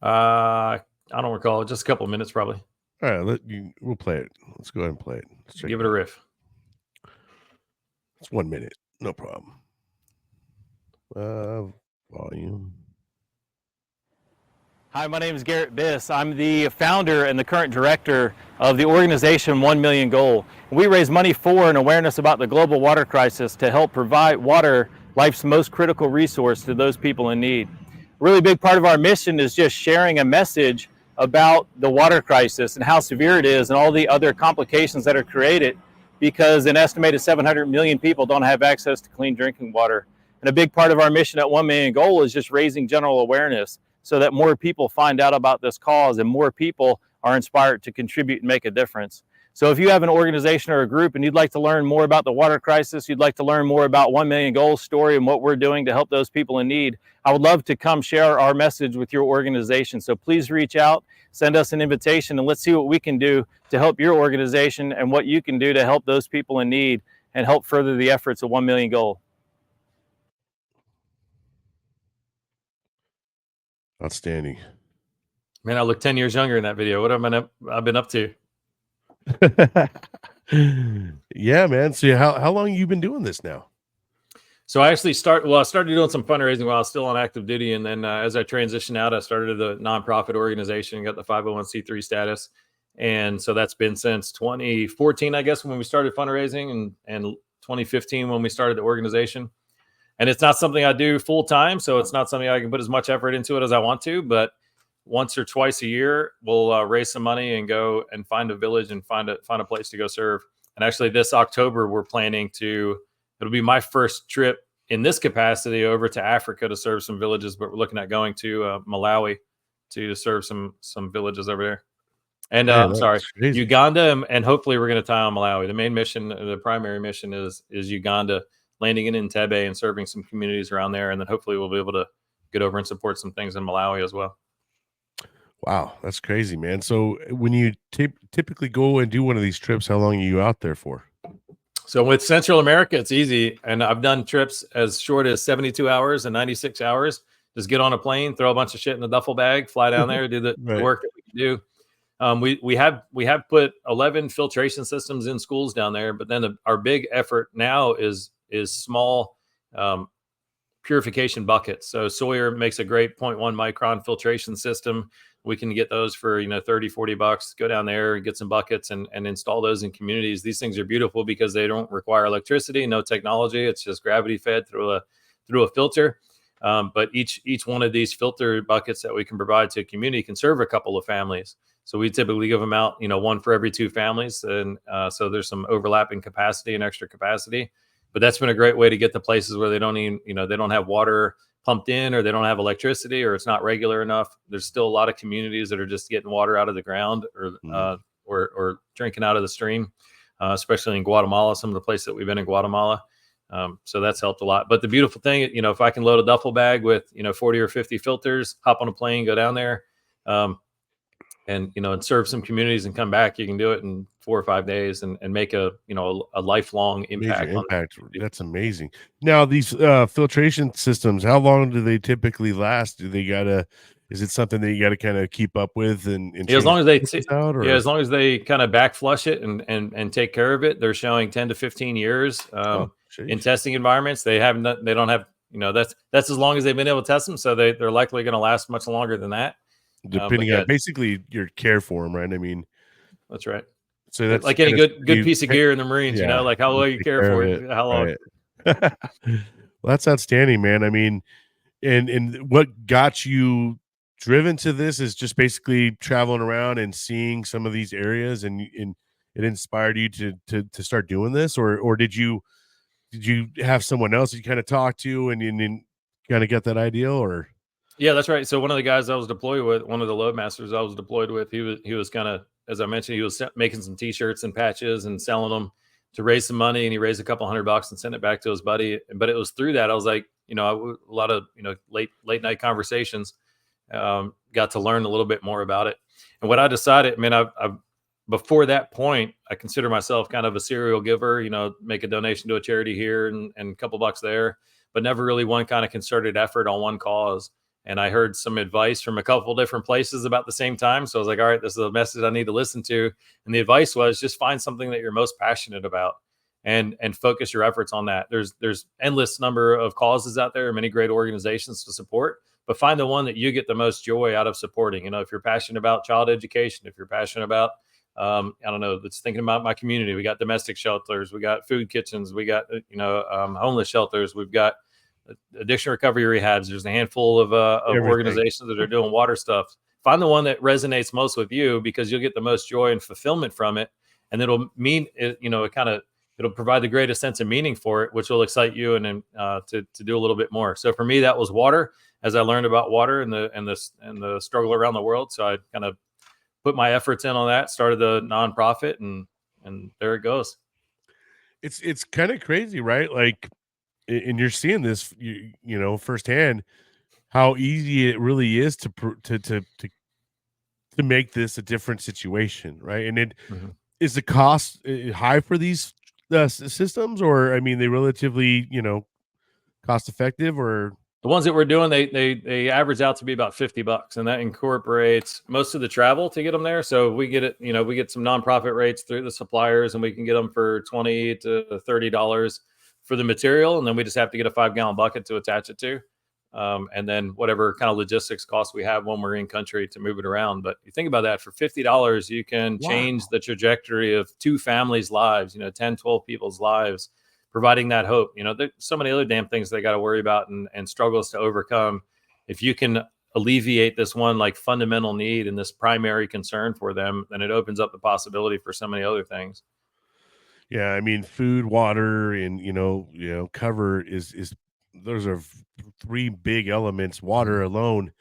I don't recall. Just a couple of minutes, probably. All right, we'll play it. Let's go ahead and play it. Give it a riff. It's 1 minute. No problem. Volume. Hi, my name is Garret Biss. I'm the founder and the current director of the organization 1 Million Goal. We raise money for and awareness about the global water crisis to help provide water, life's most critical resource, to those people in need. A really big part of our mission is just sharing a message about the water crisis and how severe it is and all the other complications that are created because an estimated 700 million people don't have access to clean drinking water. And a big part of our mission at 1 Million Goal is just raising general awareness so that more people find out about this cause and more people are inspired to contribute and make a difference. So if you have an organization or a group and you'd like to learn more about the water crisis, you'd like to learn more about 1 Million Goal's story and what we're doing to help those people in need, I would love to come share our message with your organization. So please reach out, send us an invitation, and let's see what we can do to help your organization and what you can do to help those people in need and help further the efforts of 1 Million Goal. Outstanding. Man, I look 10 years younger in that video. What have I been up to? Yeah, man. So how long have you been doing this now? So I actually started doing some fundraising while I was still on active duty. And then as I transitioned out, I started the nonprofit organization, got the 501c3 status. And so that's been since 2014, I guess, when we started fundraising, and 2015 when we started the organization. And it's not something I do full time, so it's not something I can put as much effort into it as I want to. But once or twice a year, we'll raise some money and go and find a village and find a place to go serve. And actually, this October, we're planning it'll be my first trip in this capacity over to Africa to serve some villages. But we're looking at going to Malawi to serve some villages over there. And Uganda, and hopefully we're going to tie on Malawi. The main mission, the primary mission is Uganda, landing in Entebbe and serving some communities around there. And then hopefully we'll be able to get over and support some things in Malawi as well. Wow, that's crazy, man. So when you typically go and do one of these trips, how long are you out there for? So with Central America, it's easy. And I've done trips as short as 72 hours and 96 hours. Just get on a plane, throw a bunch of shit in the duffel bag, fly down there, do the work that we can do. We have put 11 filtration systems in schools down there, but then our big effort now is small purification buckets. So Sawyer makes a great 0.1 micron filtration system We can get those for, 30, $40. Go down there and get some buckets and install those in communities. These things are beautiful because they don't require electricity, no technology. It's just gravity fed through a filter. But each one of these filter buckets that we can provide to a community can serve a couple of families. So we typically give them out, one for every 2 families. And so there's some overlapping capacity and extra capacity. But that's been a great way to get to places where they don't even, they don't have water pumped in, or they don't have electricity, or it's not regular enough. There's still a lot of communities that are just getting water out of the ground, or drinking out of the stream, especially in Guatemala, some of the places that we've been in Guatemala. So that's helped a lot. But the beautiful thing, if I can load a duffel bag with, 40 or 50 filters, hop on a plane, go down there, and serve some communities and come back, you can do it in 4 or 5 days and make a lifelong impact. That's amazing. Now these filtration systems, how long do they typically last? Is it something that you got to kind of keep up with and as long as they as long as they kind of back flush it and take care of it, they're showing 10 to 15 years in testing environments. They don't have, that's as long as they've been able to test them. So they're likely going to last much longer than that. Depending on basically your care for them, right? I mean, that's right. So that's like any good piece of gear in the Marines, like how well you care for it, how long. Right. Well, that's outstanding, man. I mean, and what got you driven to this is just basically traveling around and seeing some of these areas, and it inspired you to start doing this, or did you have someone else that you kind of talked to and kind of get that idea, or? Yeah, that's right. So one of the guys I was deployed with, one of the load masters I was deployed with, he was kind of, as I mentioned, he was making some T-shirts and patches and selling them to raise some money, and he raised a couple $100 and sent it back to his buddy. But it was through that I was like, a lot of late night conversations, got to learn a little bit more about it. And what I decided, I before that point, I consider myself kind of a serial giver. Make a donation to a charity here and a couple bucks there, but never really one kind of concerted effort on one cause. And I heard some advice from a couple different places about the same time. So I was like, all right, this is a message I need to listen to. And the advice was just find something that you're most passionate about and focus your efforts on that. There's endless number of causes out there, many great organizations to support, but find the one that you get the most joy out of supporting. If you're passionate about child education, if you're passionate about, that's thinking about my community. We got domestic shelters, we got food kitchens, we got, homeless shelters, we've got addiction recovery rehabs. There's a handful of organizations that are doing water stuff. Find the one that resonates most with you, because you'll get the most joy and fulfillment from it. And it'll mean it, it'll provide the greatest sense of meaning for it, which will excite you and to do a little bit more. So for me, that was water, as I learned about water and the struggle around the world. So I kind of put my efforts in on that, started the nonprofit, and there it goes. It's kind of crazy, right? Like, and you're seeing this, firsthand, how easy it really is to make this a different situation, right? And is the cost high for these systems, or I mean, they relatively, cost effective, or? The ones that we're doing, they average out to be about $50, and that incorporates most of the travel to get them there. So we get it, we get some nonprofit rates through the suppliers, and we can get them for $20 to $30 for the material, and then we just have to get a 5-gallon bucket to attach it to, and then whatever kind of logistics costs we have when we're in country to move it around. But you think about that, for $50, you can change the trajectory of 2 families' lives, 10, 12 people's lives, providing that hope. There's so many other damn things they got to worry about and struggles to overcome. If you can alleviate this one like fundamental need and this primary concern for them, then it opens up the possibility for so many other things. Yeah, I mean, food, water, and cover is those are 3 big elements. Water alone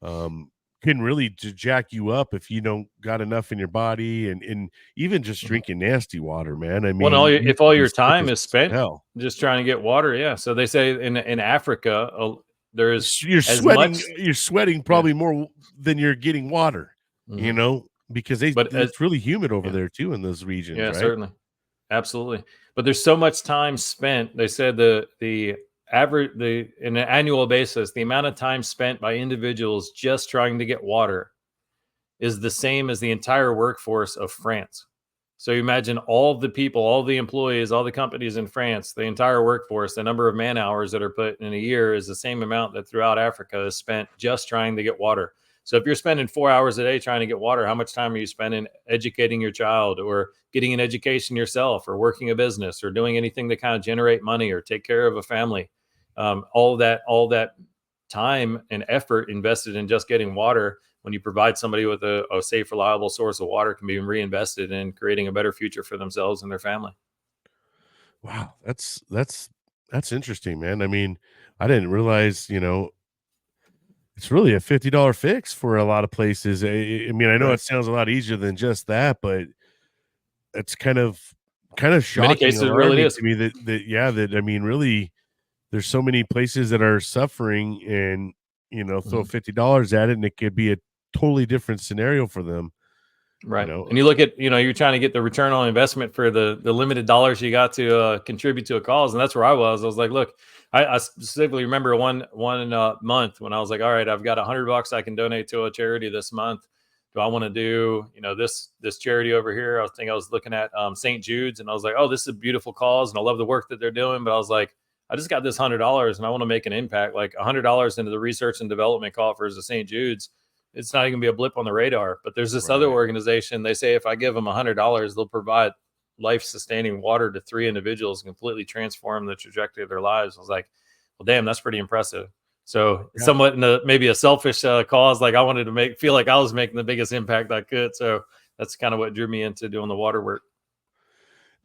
can really jack you up if you don't got enough in your body, and even just drinking nasty water, man. I mean, if all your time is spent just trying to get water, yeah. So they say in Africa, there's you're sweating probably more than you're getting water, because it's really humid over there too in those regions. Yeah, right? Certainly. Absolutely. But there's so much time spent. They said the average, in an annual basis, the amount of time spent by individuals just trying to get water is the same as the entire workforce of France. So you imagine all the people, all the employees, all the companies in France, the entire workforce, the number of man hours that are put in a year is the same amount that throughout Africa is spent just trying to get water. So if you're spending 4 hours a day trying to get water, how much time are you spending educating your child or getting an education yourself or working a business or doing anything to kind of generate money or take care of a family? All that time and effort invested in just getting water, when you provide somebody with a safe, reliable source of water, can be reinvested in creating a better future for themselves and their family. Wow, that's interesting, man. I mean, I didn't realize, it's really a $50 fix for a lot of places. I mean, I know Right. it sounds a lot easier than just that, but it's kind of In many shocking, cases, it really alarming is. to me that yeah, that I mean, really, there's so many places that are suffering and, throw Mhm. $50 at it, and it could be a totally different scenario for them, you Right. know? And you look at, you're trying to get the return on investment for the limited dollars you got to contribute to a cause. And that's where I was. I was like, look, I specifically remember one month when I was like, all right, I've got $100 I can donate to a charity this month. Do I want to do, this charity over here? I was looking at St. Jude's, and I was like, oh, this is a beautiful cause, and I love the work that they're doing. But I was like, I just got this $100 and I want to make an impact. Like $100 into the research and development coffers of St. Jude's, it's not even gonna be a blip on the radar. But there's this other Right. organization. They say if I give them $100, they'll provide life-sustaining water to 3 individuals, completely transform the trajectory of their lives. I was like, well, damn, that's pretty impressive. So Yeah. somewhat in maybe a selfish cause, like I wanted to feel like I was making the biggest impact I could. So that's kind of what drew me into doing the water work.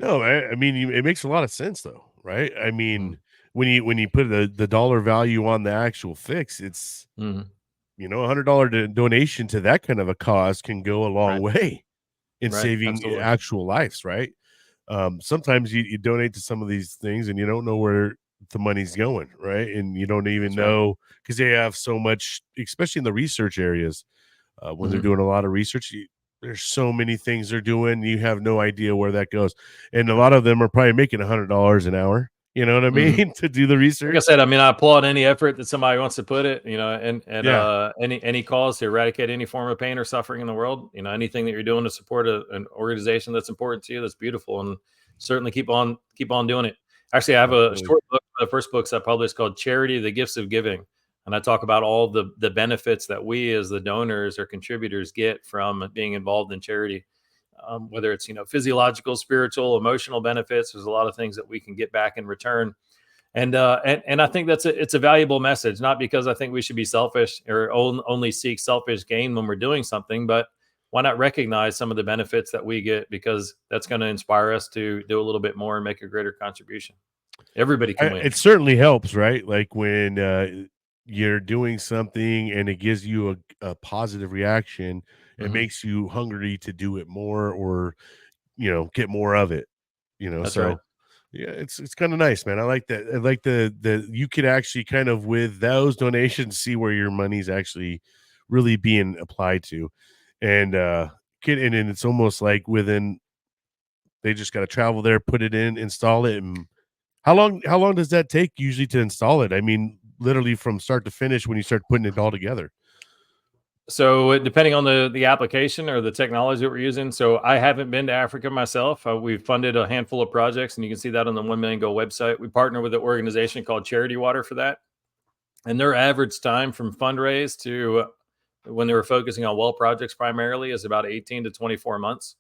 No, I mean, it makes a lot of sense though, right? I Mm. mean, when you put the dollar value on the actual fix, it's, Mhm. $100 donation to that kind of a cause can go a long Right. way in Right. saving Absolutely. actual lives, right? Sometimes you donate to some of these things and you don't know where the money's going, right? And you don't even That's right. know because they have so much, especially in the research areas, when they're Mhm. doing a lot of research. There's so many things they're doing, you have no idea where that goes, and a Right. lot of them are probably making $100 an hour. You know what I Mhm. mean? To do the Like I research. said, I mean, I applaud any effort that somebody wants to put it, and Yeah, any cause to eradicate any form of pain or suffering in the world. Anything that you're doing to support an organization that's important to you, that's beautiful, and certainly keep on doing it. Actually, I have a absolutely. short book, one of the first books I published, called "Charity: The Gifts of Giving," and I talk about all the benefits that we as the donors or contributors get from being involved in charity. Whether it's physiological, spiritual, emotional benefits, there's a lot of things that we can get back in return. And I think it's a valuable message, not because I think we should be selfish or only seek selfish gain when we're doing something, but why not recognize some of the benefits that we get, because that's going to inspire us to do a little bit more and make a greater contribution. Everybody can win. It certainly helps, right? Like when you're doing something and it gives you a positive reaction, it Hmm. makes you hungry to do it more or get more of it. That's right. So yeah, it's kind of nice, man. I like that. I like the you could actually kind of with those donations see where your money's actually really being applied to, and and it's almost like within they just got to travel there, put it in, install it, and how long does that take usually to install it? I mean, literally from start to finish when you start putting it all together. So depending on the application or the technology that we're using. So I haven't been to Africa myself. We've funded a handful of projects, and you can see that on the 1 Million Goal website. We partner with an organization called Charity Water for that. And their average time from fundraise to when they were focusing on well projects primarily is about 18 to 24 months.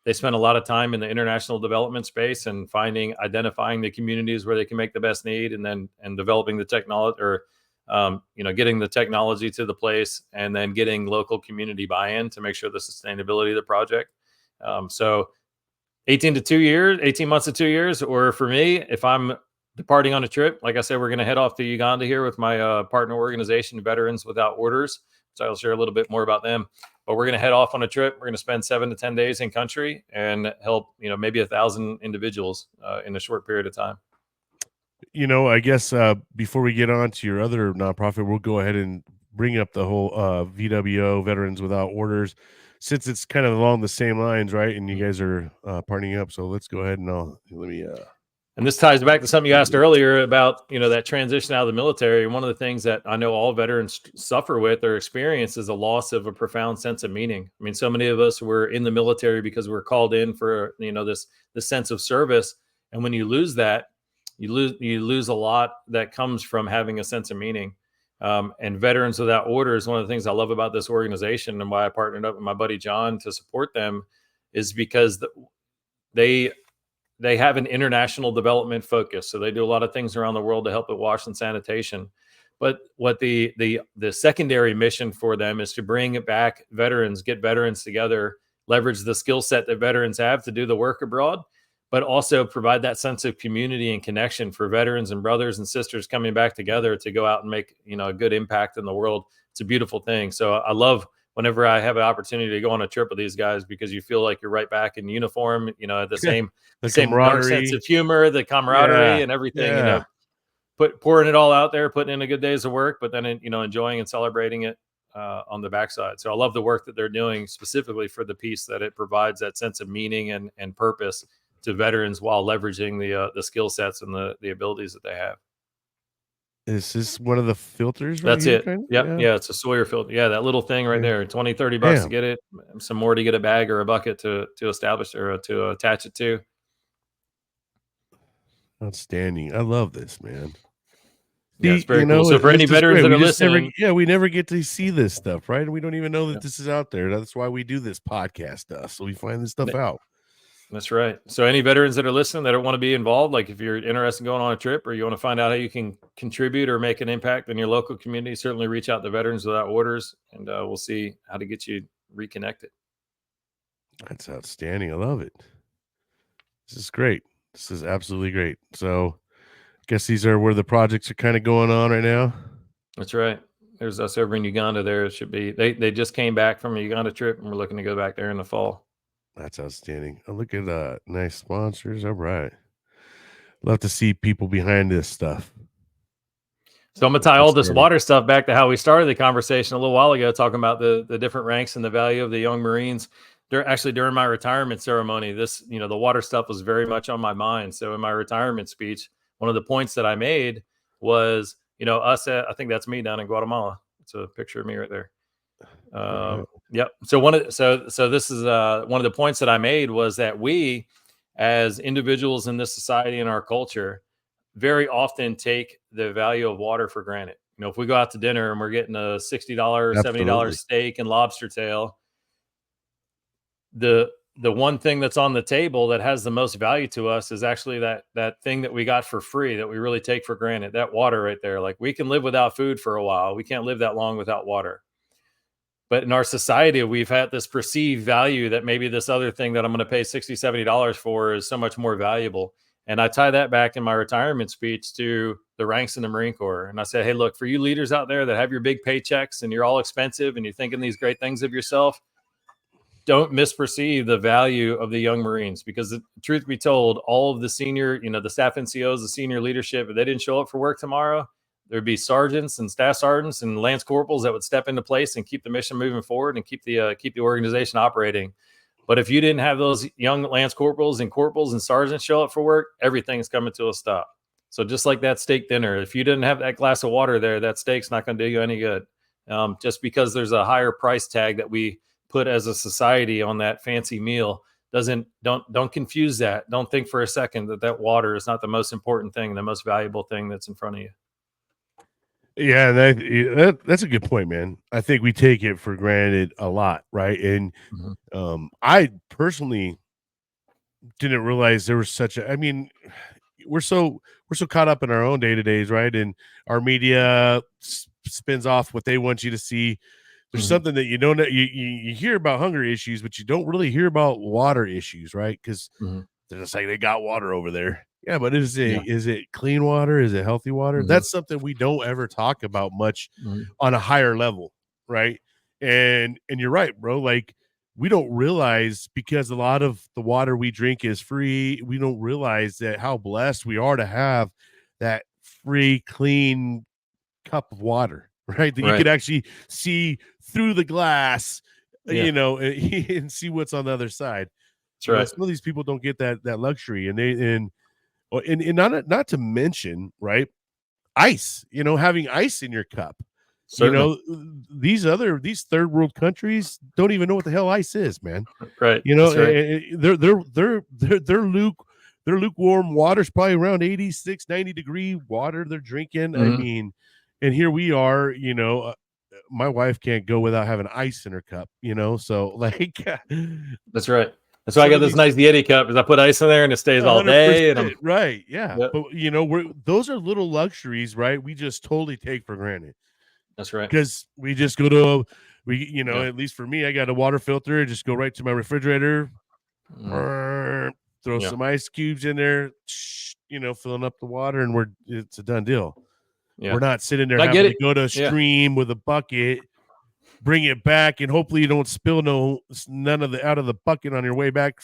They spend a lot of time in the international development space and identifying the communities where they can make the best need, and developing the technology, or getting the technology to the place, and then getting local community buy-in to make sure the sustainability of the project. So 18 months to 2 years. Or for me, if I'm departing on a trip, like I said, we're going to head off to Uganda here with my partner organization, Veterans Without Orders. So I'll share a little bit more about them. But we're going to head off on a trip. We're going to spend 7 to 10 days in country and help, maybe 1,000 individuals in a short period of time. I guess before we get on to your other nonprofit, we'll go ahead and bring up the whole VWO Veterans Without Orders, since it's kind of along the same lines, right? And you guys are partnering up, so let's go ahead and let me. And this ties back to something you asked earlier about, that transition out of the military. One of the things that I know all veterans suffer with or experience is a loss of a profound sense of meaning. I mean, so many of us were in the military because we're called in for, this sense of service. And when you lose that, you lose a lot that comes from having a sense of meaning. And Veterans Without Orders, one of the things I love about this organization and why I partnered up with my buddy John to support them is because they have an international development focus. So they do a lot of things around the world to help with wash and sanitation. But what the secondary mission for them is to bring it back veterans, get veterans together, leverage the skill set that veterans have to do the work abroad, but also provide that sense of community and connection for veterans and brothers and sisters coming back together to go out and make, a good impact in the world. It's a beautiful thing. So I love whenever I have an opportunity to go on a trip with these guys, because you feel like you're right back in uniform, the same dark sense of humor, the camaraderie and everything, pouring it all out there, putting in a good days of work, but then, enjoying and celebrating it on the backside. So I love the work that they're doing specifically for the piece that it provides that sense of meaning and purpose to veterans while leveraging the skill sets and the abilities that they have. Is this one of the filters? That's it. Yeah. It's a Sawyer filter. Yeah. That little thing right there, 20, 30 bucks to get it. Some more to get a bag or a bucket to establish or to attach it to. Outstanding. I love this, man. Yeah, it's very cool. So for any veterans that are listening, we never get to see this stuff, right? And we don't even know that this is out there. That's why we do this podcast stuff. So we find this stuff out. That's right. So any veterans that are listening that don't want to be involved, like if you're interested in going on a trip or you want to find out how you can contribute or make an impact in your local community, certainly reach out to Veterans Without Orders, and we'll see how to get you reconnected. That's outstanding. I love it. This is great. This is absolutely great. So I guess these are where the projects are kind of going on right now. That's right. There's us over in Uganda. There it should be. They just came back from a Uganda trip, and we're looking to go back there in the fall. That's outstanding. Oh, look at nice sponsors. All right. Love to see people behind this stuff. So I'm going to tie all this water stuff back to how we started the conversation a little while ago, talking about the different ranks and the value of the young Marines. During my retirement ceremony, this, the water stuff was very much on my mind. So in my retirement speech, one of the points that I made was, I think that's me down in Guatemala. It's a picture of me right there. Yep. So this is one of the points that I made was that we, as individuals in this society and our culture, very often take the value of water for granted. If we go out to dinner and we're getting a $60, $70 steak and lobster tail, the one thing that's on the table that has the most value to us is actually that thing that we got for free that we really take for granted, that water right there. Like, we can live without food for a while. We can't live that long without water. But in our society, we've had this perceived value that maybe this other thing that I'm going to pay $60, $70 for is so much more valuable. And I tie that back in my retirement speech to the ranks in the Marine Corps. And I said, hey, look, for you leaders out there that have your big paychecks and you're all expensive and you're thinking these great things of yourself, don't misperceive the value of the young Marines, because the truth be told, all of the senior, the staff NCOs, the senior leadership, if they didn't show up for work tomorrow, there'd be sergeants and staff sergeants and lance corporals that would step into place and keep the mission moving forward and keep the organization operating. But if you didn't have those young lance corporals and sergeants show up for work, everything's coming to a stop. So just like that steak dinner, if you didn't have that glass of water there, that steak's not going to do you any good. Just because there's a higher price tag that we put as a society on that fancy meal don't confuse that. Don't think for a second that water is not the most important thing, the most valuable thing that's in front of you. Yeah, that's a good point, man. I think we take it for granted a lot, right? And I personally didn't realize there was we're so caught up in our own day-to-days, right? And our media spins off what they want you to see. There's something that you don't know. You hear about hunger issues, but you don't really hear about water issues, right? Because they're just like, they got water over there. Yeah, but is it clean water? Is it healthy water? That's something we don't ever talk about much on a higher level, right? And you're right, bro. Like, we don't realize, because a lot of the water we drink is free, we don't realize that how blessed we are to have that free, clean cup of water, right? That you could actually see through the glass, and see what's on the other side. That's right. Some of these people don't get that luxury, and not to mention, right, ice, having ice in your cup. Certainly. These third world countries don't even know what the hell ice is, man. Right. Their lukewarm water's probably around 86, 90 degree water they're drinking. I mean, And here we are, my wife can't go without having ice in her cup, so like That's right. That's why I some got of this these nice Yeti cup, is I put ice in there and it stays all day. And 100%, right, yeah, yep, but those are little luxuries, right? We just totally take for granted that's right. because we just go to Yeah. at least for me, I got a water filter, just go right to my refrigerator, Mm, throw yeah. some ice cubes in there, filling up the water, and it's a done deal. Yeah. We're not sitting there And I get having to it. go to a Yeah. stream with a bucket, bring it back, and hopefully you don't spill none of the out of the bucket on your way back.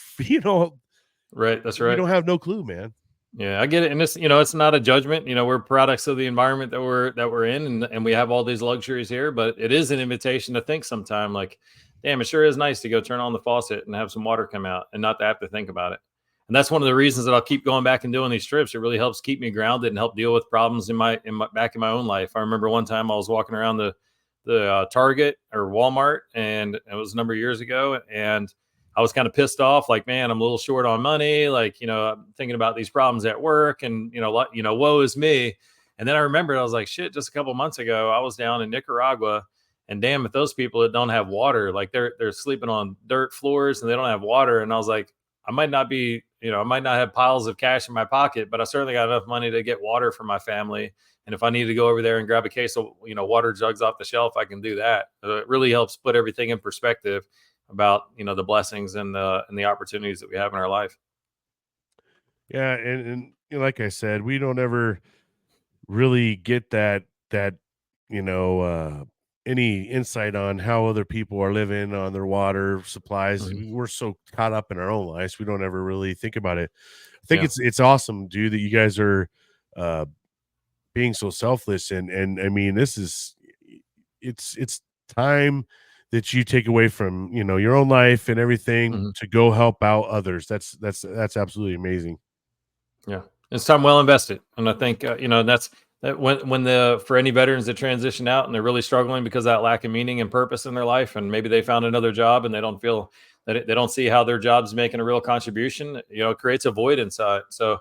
Right. That's We right. don't have no clue, man. Yeah, I get it. And this, it's not a judgment. We're products of the environment that we're in, and we have all these luxuries here, but it is an invitation to think sometime like, damn, it sure is nice to go turn on the faucet and have some water come out and not to have to think about it. And that's one of the reasons that I'll keep going back and doing these trips. It really helps keep me grounded and help deal with problems in my back in my own life. I remember one time I was walking around the Target or Walmart, and it was a number of years ago, and I was kind of pissed off, like, man, I'm a little short on money. Like, I'm thinking about these problems at work, and woe is me. And then I remembered, I was like, shit, just a couple months ago, I was down in Nicaragua, and damn, if those people that don't have water, like they're sleeping on dirt floors and they don't have water. And I was like, I might not have piles of cash in my pocket, but I certainly got enough money to get water for my family. And if I need to go over there and grab a case of, water jugs off the shelf, I can do that. It really helps put everything in perspective about the blessings and the opportunities that we have in our life. Yeah, and like I said, we don't ever really get that any insight on how other people are living on their water supplies. Mhm. We're so caught up in our own lives, we don't ever really think about it. I think Yeah. it's awesome, dude, that you guys are uh being so selfless, and I mean, this is it's time that you take away from your own life and everything Mhm. to go help out others. That's absolutely amazing. Yeah. It's time well invested. And I think, that's that when for any veterans that transition out and they're really struggling because of that lack of meaning and purpose in their life, and maybe they found another job and they don't feel that they don't see how their job's making a real contribution, it creates a void inside. So,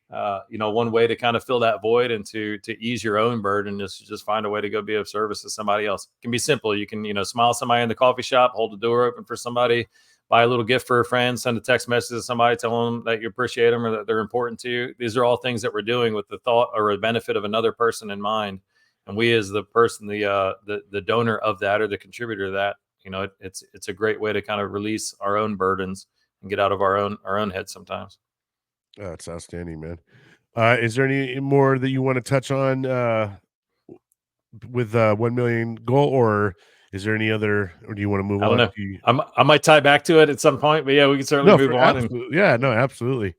one way to kind of fill that void and to ease your own burden is to just find a way to go be of service to somebody else. It can be simple. You can, smile somebody in the coffee shop, hold the door open for somebody, buy a little gift for a friend, send a text message to somebody, tell them that you appreciate them or that they're important to you. These are all things that we're doing with the thought or a benefit of another person in mind. And we, as the person, the donor of that or the contributor to that, it's a great way to kind of release our own burdens and get out of our own head sometimes. Oh, it's outstanding, man. Is there any more that you want to touch on with 1 million goal, or is there any other, or do you want to move I don't on know. to? I might tie back to it at some point, but yeah, we can certainly No, move for on. And absolutely, yeah, no, absolutely.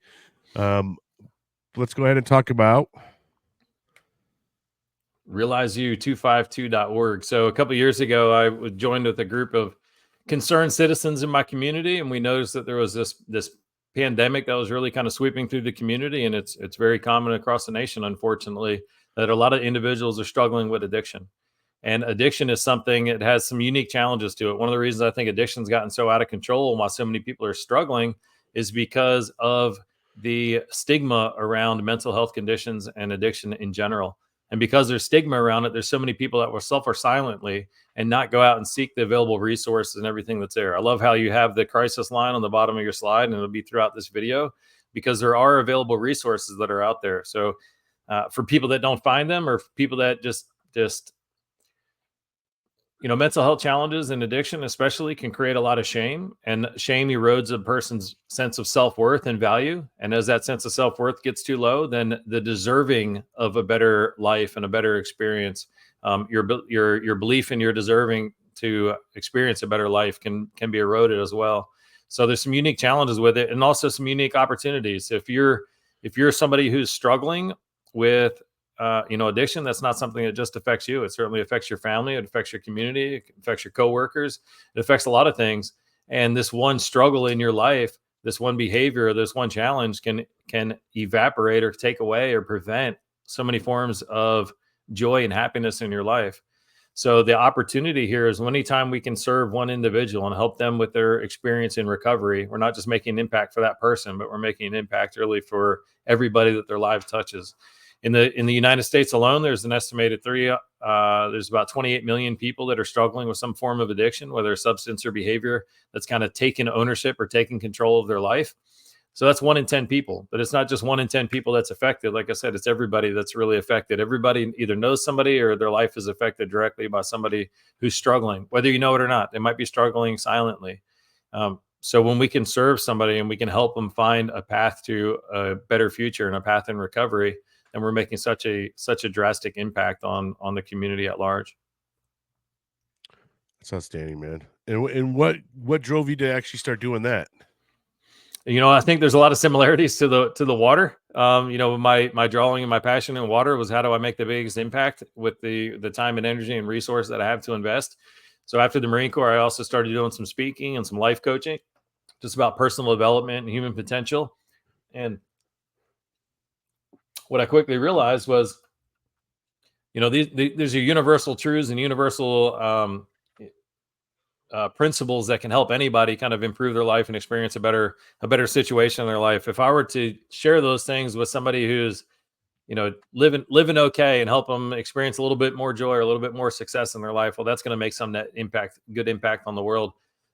Um, let's go ahead and talk about. realizeyou252.org. So a couple of years ago, I was joined with a group of concerned citizens in my community, and we noticed that there was this pandemic that was really kind of sweeping through the community, and it's very common across the nation, unfortunately, that a lot of individuals are struggling with addiction. And addiction is something, it has some unique challenges to it. One of the reasons I think addiction's gotten so out of control and why so many people are struggling is because of the stigma around mental health conditions and addiction in general. And because there's stigma around it, there's so many people that will suffer silently and not go out and seek the available resources and everything that's there. I love how you have the crisis line on the bottom of your slide, and it'll be throughout this video, because there are available resources that are out there. So for people that don't find them, or people that just mental health challenges and addiction especially can create a lot of shame, and shame erodes a person's sense of self-worth and value. And as that sense of self-worth gets too low, then the deserving of a better life and a better experience, your belief in your deserving to experience a better life can be eroded as well. So there's some unique challenges with it, and also some unique opportunities. If you're somebody who's struggling with addiction, that's not something that just affects you. It certainly affects your family. It affects your community. It affects your coworkers. It affects a lot of things. And this one struggle in your life, this one behavior, this one challenge can evaporate or take away or prevent so many forms of joy and happiness in your life. So the opportunity here is anytime we can serve one individual and help them with their experience in recovery, we're not just making an impact for that person, but we're making an impact really for everybody that their life touches. In the United States alone, there's an estimated there's about 28 million people that are struggling with some form of addiction, whether substance or behavior that's kind of taken ownership or taken control of their life. So that's 1 in 10 people, but it's not just 1 in 10 people that's affected. Like I said, it's everybody that's really affected. Everybody either knows somebody or their life is affected directly by somebody who's struggling, whether you know it or not. They might be struggling silently. So when we can serve somebody and we can help them find a path to a better future and a path in recovery, then we're making such a drastic impact on the community at large. That's outstanding, man. And what drove you to actually start doing that? I think there's a lot of similarities to the water. My drawing and my passion in water was, how do I make the biggest impact with the time and energy and resource that I have to invest? So after the Marine Corps, I also started doing some speaking and some life coaching, just about personal development and human potential. And what I quickly realized was, these are universal truths and universal principles that can help anybody kind of improve their life and experience a better situation in their life. If I were to share those things with somebody who's, living okay, and help them experience a little bit more joy or a little bit more success in their life, well, that's going to make some good impact on the world.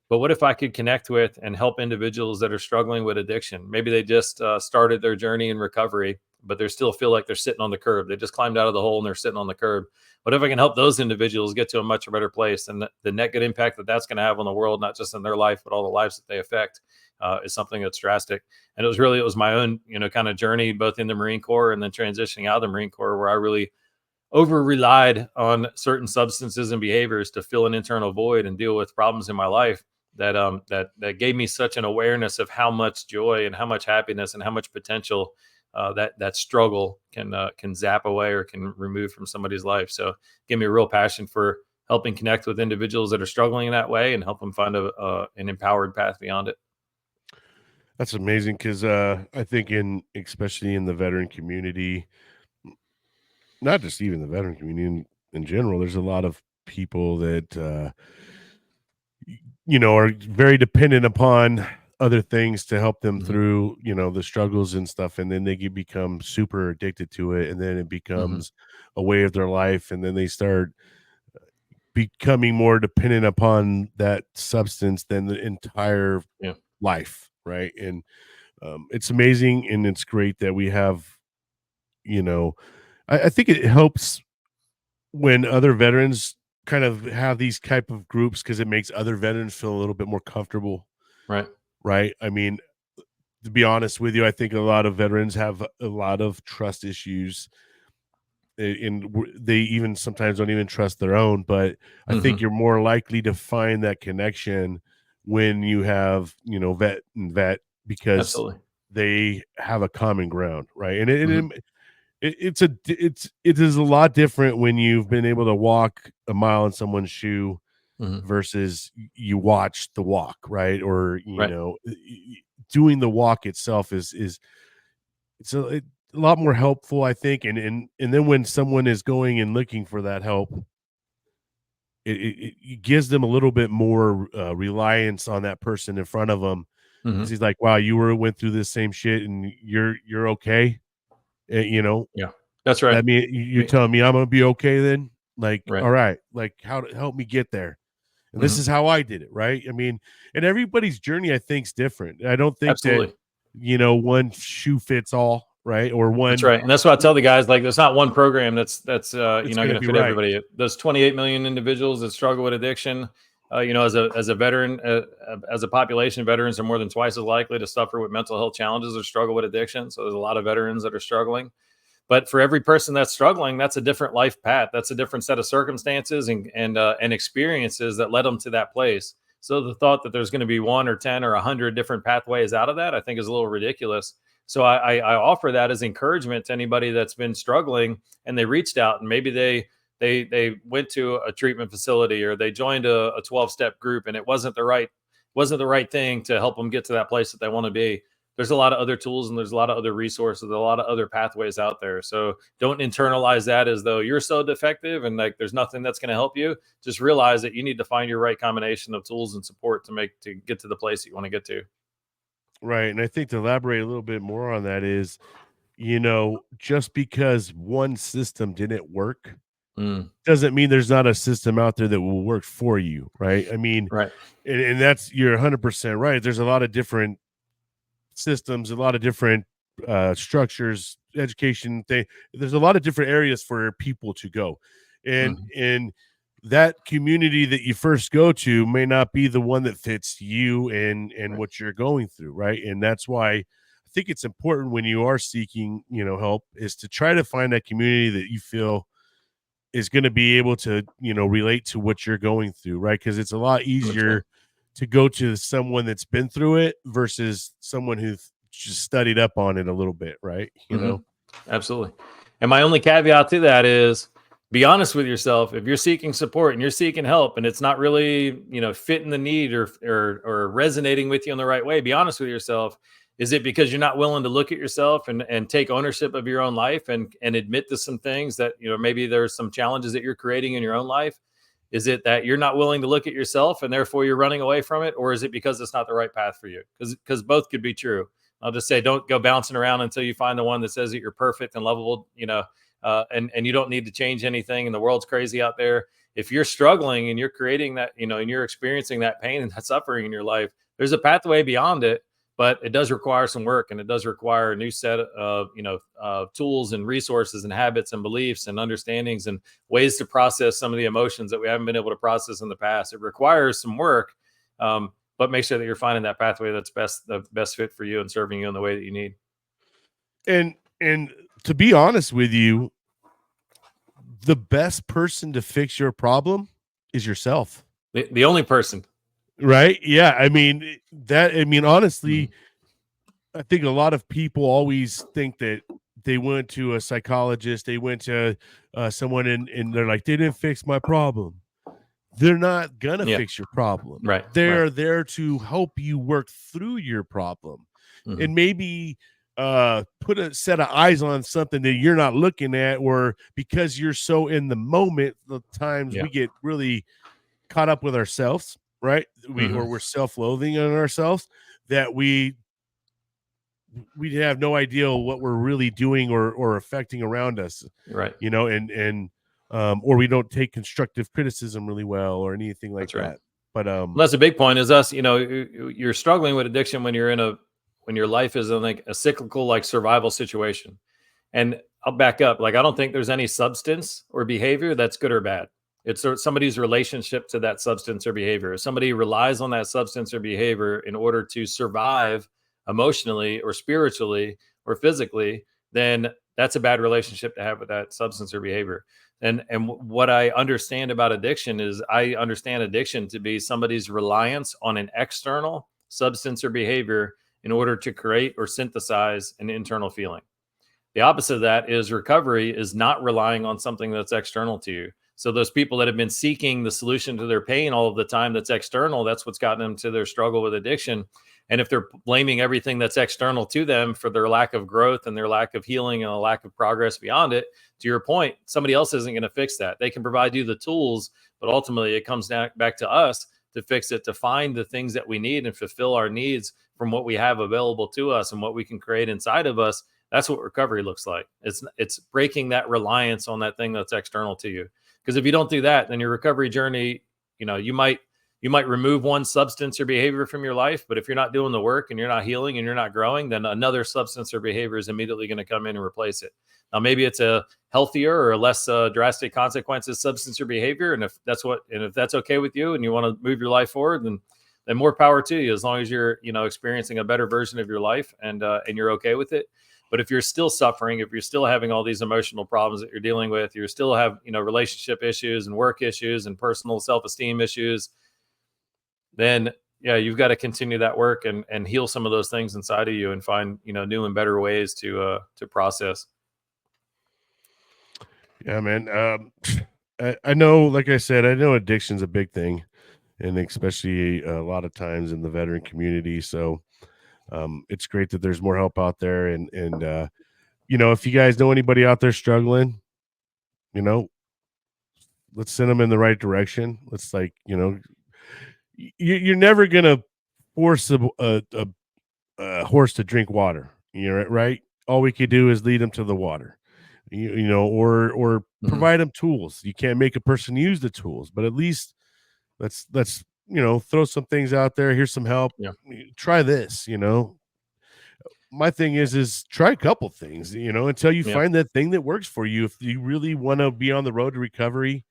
But what if I could connect with and help individuals that are struggling with addiction? Maybe they just started their journey in recovery, but they still feel like they're sitting on the curb. They just climbed out of the hole and they're sitting on the curb. What if I can help those individuals get to a much better place? And the net good impact that that's going to have on the world, not just in their life, but all the lives that they affect, is something that's drastic. And it was my own, kind of journey, both in the Marine Corps and then transitioning out of the Marine Corps, where I really over-relied on certain substances and behaviors to fill an internal void and deal with problems in my life that gave me such an awareness of how much joy and how much happiness and how much potential that struggle can zap away or can remove from somebody's life. So give me a real passion for helping connect with individuals that are struggling in that way and help them find an empowered path beyond it. That's amazing, because I think especially in the veteran community, not just even the veteran community in general, there's a lot of people that are very dependent upon other things to help them through, the struggles and stuff. And then they become super addicted to it. And then it becomes a way of their life. And then they start becoming more dependent upon that substance than the entire life. Right. And it's amazing. And it's great that we have, I think it helps when other veterans kind of have these type of groups, because it makes other veterans feel a little bit more comfortable. Right. I mean, to be honest with you, I think a lot of veterans have a lot of trust issues, and they even sometimes don't even trust their own. But I think you're more likely to find that connection when you have, vet and vet, because Absolutely. they have a common ground. Right. And it is a lot different when you've been able to walk a mile in someone's shoe versus you watch the walk, right? Or doing the walk itself is it's a lot more helpful, I think. And then when someone is going and looking for that help, it gives them a little bit more reliance on that person in front of them, because he's like, wow, went through this same shit and you're okay. Yeah, that's right. I mean, you're telling me I'm gonna be okay then? Like, Right. all right, like, how to help me get there? And this is how I did it, right? I mean, and everybody's journey, I think, is different. I don't think Absolutely. that one shoe fits all, right? Or one. That's right, and that's what I tell the guys. Like, there's not one program that's going to fit right. everybody. Those 28 million individuals that struggle with addiction, as a veteran, as a population, veterans are more than twice as likely to suffer with mental health challenges or struggle with addiction. So there's a lot of veterans that are struggling. But for every person that's struggling, that's a different life path. That's a different set of circumstances and experiences that led them to that place. So the thought that there's going to be 1 or 10 or 100 different pathways out of that, I think, is a little ridiculous. So I offer that as encouragement to anybody that's been struggling and they reached out, and maybe they went to a treatment facility or they joined a 12-step group and it wasn't the right thing to help them get to that place that they want to be. There's a lot of other tools and there's a lot of other resources, a lot of other pathways out there. So don't internalize that as though you're so defective and like there's nothing that's going to help you. Just realize that you need to find your right combination of tools and support to get to the place that you want to get to. Right. And I think to elaborate a little bit more on that is, just because one system didn't work Mm, doesn't mean there's not a system out there that will work for you, right? I mean, right. and that's, you're 100% right. There's a lot of different systems, a lot of different structures, education thing. There's a lot of different areas for people to go, and Mhm. that community that you first go to may not be the one that fits you and Right. what you're going through, right? And that's why I think it's important when you are seeking, help, is to try to find that community that you feel is going to be able to, relate to what you're going through, right? Because it's a lot 100%. easier to go to someone that's been through it versus someone who's just studied up on it a little bit, right? Mhm. Absolutely. And my only caveat to that is be honest with yourself. If you're seeking support and you're seeking help and it's not really, fitting the need or resonating with you in the right way, be honest with yourself. Is it because you're not willing to look at yourself and take ownership of your own life and admit to some things that, maybe there's some challenges that you're creating in your own life? Is it that you're not willing to look at yourself and therefore you're running away from it? Or is it because it's not the right path for you? Because both could be true. I'll just say, don't go bouncing around until you find the one that says that you're perfect and lovable, and you don't need to change anything. And the world's crazy out there. If you're struggling and you're creating that, and you're experiencing that pain and that suffering in your life, there's a pathway beyond it, but it does require some work, and it does require a new set of, tools and resources and habits and beliefs and understandings and ways to process some of the emotions that we haven't been able to process in the past. It requires some work. But make sure that you're finding that pathway that's the best fit for you and serving you in the way that you need. And to be honest with you, the best person to fix your problem is yourself, The only person. right? Yeah, honestly, Mhm. I think a lot of people always think that they went to a psychologist, they went to someone, and they're like, they didn't fix my problem. They're not gonna Yeah. fix your problem. Right. Right. They're there to help you work through your problem, Mhm. and maybe put a set of eyes on something that you're not looking at, or because you're so in the moment, the times Yeah. we get really caught up with ourselves, right? Mhm. We're self-loathing on ourselves, that we have no idea what we're really doing or affecting around us, Right. and or we don't take constructive criticism really well or anything like That's right. that. But Well, that's a big point. Is us. You're struggling with addiction when when your life is in like a cyclical like survival situation. And I'll back up. Like I don't think there's any substance or behavior that's good or bad. It's somebody's relationship to that substance or behavior. If somebody relies on that substance or behavior in order to survive emotionally or spiritually or physically, then that's a bad relationship to have with that substance or behavior. And what I understand about addiction is I understand addiction to be somebody's reliance on an external substance or behavior in order to create or synthesize an internal feeling. The opposite of that is recovery is not relying on something that's external to you. So those people that have been seeking the solution to their pain all of the time that's external, that's what's gotten them to their struggle with addiction. And if they're blaming everything that's external to them for their lack of growth and their lack of healing and a lack of progress beyond it, to your point, somebody else isn't going to fix that. They can provide you the tools, but ultimately it comes back to us to fix it, to find the things that we need and fulfill our needs from what we have available to us and what we can create inside of us. That's what recovery looks like. It's breaking that reliance on that thing that's external to you. Because if you don't do that, then your recovery journey, you might remove one substance or behavior from your life, but if you're not doing the work and you're not healing and you're not growing, then another substance or behavior is immediately going to come in and replace it. Now, maybe it's a healthier or less drastic consequences substance or behavior, and if that's okay with you and you want to move your life forward, then more power to you. As long as you're experiencing a better version of your life and you're okay with it. But if you're still suffering, if you're still having all these emotional problems that you're dealing with, you still have, relationship issues and work issues and personal self-esteem issues, then yeah, you've got to continue that work and heal some of those things inside of you and find, new and better ways to process. yeah, man. I know, like I said, I know addiction's a big thing, and especially a lot of times in the veteran community. So it's great that there's more help out there, and if you guys know anybody out there struggling, you know, let's send them in the right direction. Let's, like, you're never gonna force a horse to drink water. You're right. all we could do is lead them to the water, you know, or provide them tools. You can't make a person use the tools, but at least let's you know, throw some things out there. Here's some help. Yeah. Try this, you know. My thing is try a couple things, you know, until you Yeah. find that thing that works for you. If you really want to be on the road to recovery,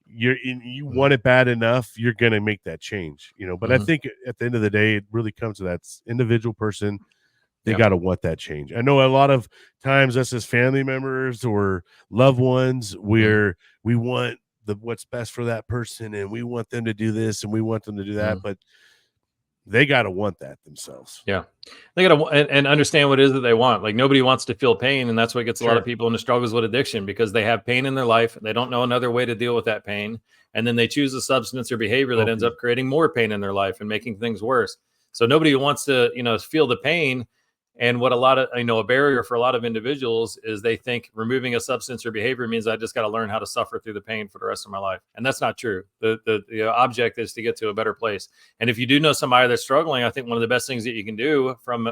you want it bad enough, you're going to make that change, you know. But I think at the end of the day, it really comes to that individual person. They got to want that change. I know a lot of times us as family members or loved ones, we want what's best for that person, and we want them to do this and we want them to do that, but they got to want that themselves. Yeah. They got to and understand what it is that they want. Like, nobody wants to feel pain. And that's what gets a lot of people into struggles with addiction, because they have pain in their life. They don't know another way to deal with that pain. And then they choose a substance or behavior that ends up creating more pain in their life and making things worse. So nobody wants to, you know, feel the pain. And what a lot of, you know, a barrier for a lot of individuals is they think removing a substance or behavior means I just got to learn how to suffer through the pain for the rest of my life. And that's not true. The object is to get to a better place. And if you do know somebody that's struggling, I think one of the best things that you can do from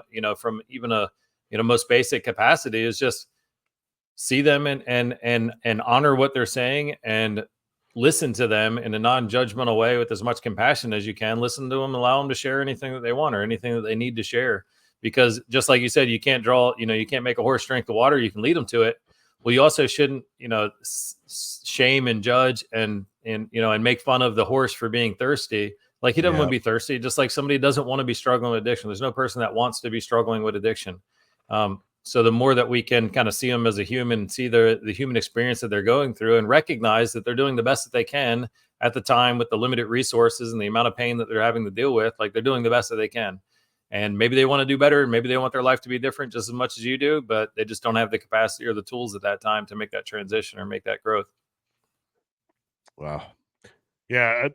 even a, you know, most basic capacity is just see them and honor what they're saying and listen to them in a non-judgmental way with as much compassion as you can. Listen to them, allow them to share anything that they want or anything that they need to share. Because just like you said, you can't you can't make a horse drink the water. You can lead them to it. Well, you also shouldn't, you know, shame and judge and make fun of the horse for being thirsty. Like, he doesn't want to be thirsty, just like somebody doesn't want to be struggling with addiction. There's no person that wants to be struggling with addiction. So the more that we can kind of see them as a human, see the human experience that they're going through, and recognize that they're doing the best that they can at the time with the limited resources and the amount of pain that they're having to deal with, like, they're doing the best that they can. And maybe they want to do better. Maybe they want their life to be different just as much as you do, but they just don't have the capacity or the tools at that time to make that transition or make that growth. Wow. Yeah.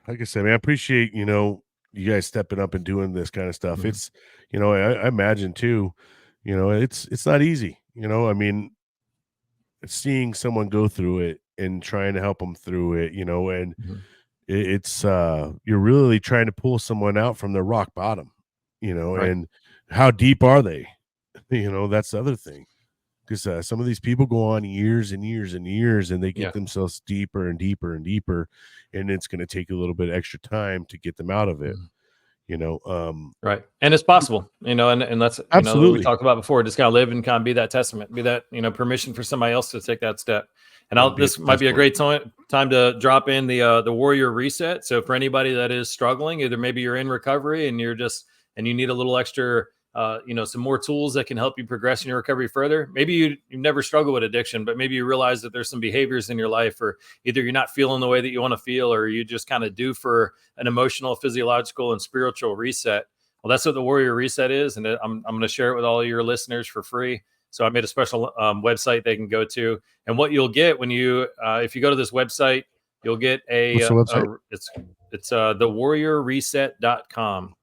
Like I said, man, I appreciate, you know, you guys stepping up and doing this kind of stuff. It's, you know, I imagine too, you know, it's not easy, you know, I mean, seeing someone go through it and trying to help them through it, you know, and it's, you're really trying to pull someone out from their rock bottom, you know, and how deep are they? You know, that's the other thing. Because some of these people go on years and years and years, and they get themselves deeper and deeper and deeper, and it's going to take a little bit extra time to get them out of it. You know, right. And it's possible, you know, and that's, you know, we talked about before, just kind of live and kind of be that testament, be that, you know, permission for somebody else to take that step. And this might be a great time to drop in the Warrior Reset. So for anybody that is struggling, either maybe you're in recovery and you need a little extra, some more tools that can help you progress in your recovery further. Maybe you never struggle with addiction, but maybe you realize that there's some behaviors in your life, or either you're not feeling the way that you want to feel, or you just kind of due for an emotional, physiological, and spiritual reset. Well, that's what the Warrior Reset is. And I'm going to share it with all of your listeners for free. So I made a special website they can go to. And what you'll get when if you go to this website, you'll get it's thewarriorreset.com.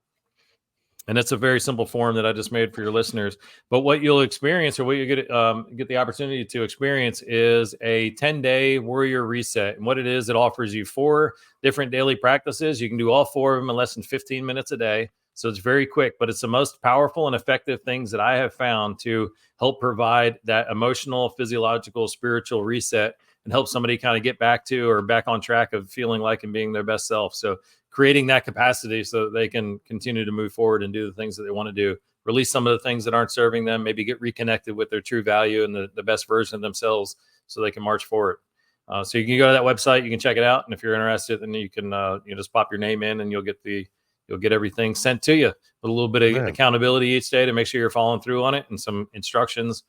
And it's a very simple form that I just made for your listeners. But what you'll experience, or what you get the opportunity to experience, is a 10-day Warrior Reset. And what it is, it offers you 4 different daily practices. You can do all 4 of them in less than 15 minutes a day. So it's very quick, but it's the most powerful and effective things that I have found to help provide that emotional, physiological, spiritual reset and help somebody kind of get back to or back on track of feeling like and being their best self. So creating that capacity so that they can continue to move forward and do the things that they want to do, release some of the things that aren't serving them, maybe get reconnected with their true value and the best version of themselves so they can march forward. So you can go to that website, you can check it out. And if you're interested, then you can just pop your name in and you'll get everything sent to you with a little bit of accountability each day to make sure you're following through on it, and some instructions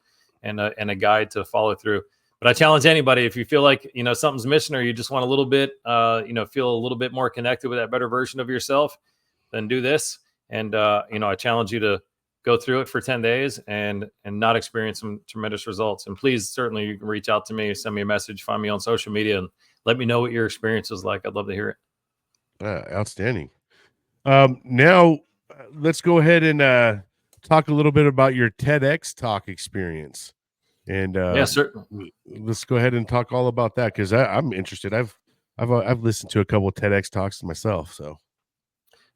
and a guide to follow through. But I challenge anybody, if you feel like, something's missing, or you just want a little bit, feel a little bit more connected with that better version of yourself, then do this. And, I challenge you to go through it for 10 days and not experience some tremendous results. And please, certainly you can reach out to me, send me a message, find me on social media, and let me know what your experience was like. I'd love to hear it. Outstanding. Now let's go ahead and talk a little bit about your TedX talk experience. And certainly. Let's go ahead and talk all about that, because I'm interested. I've listened to a couple of TedX talks myself. So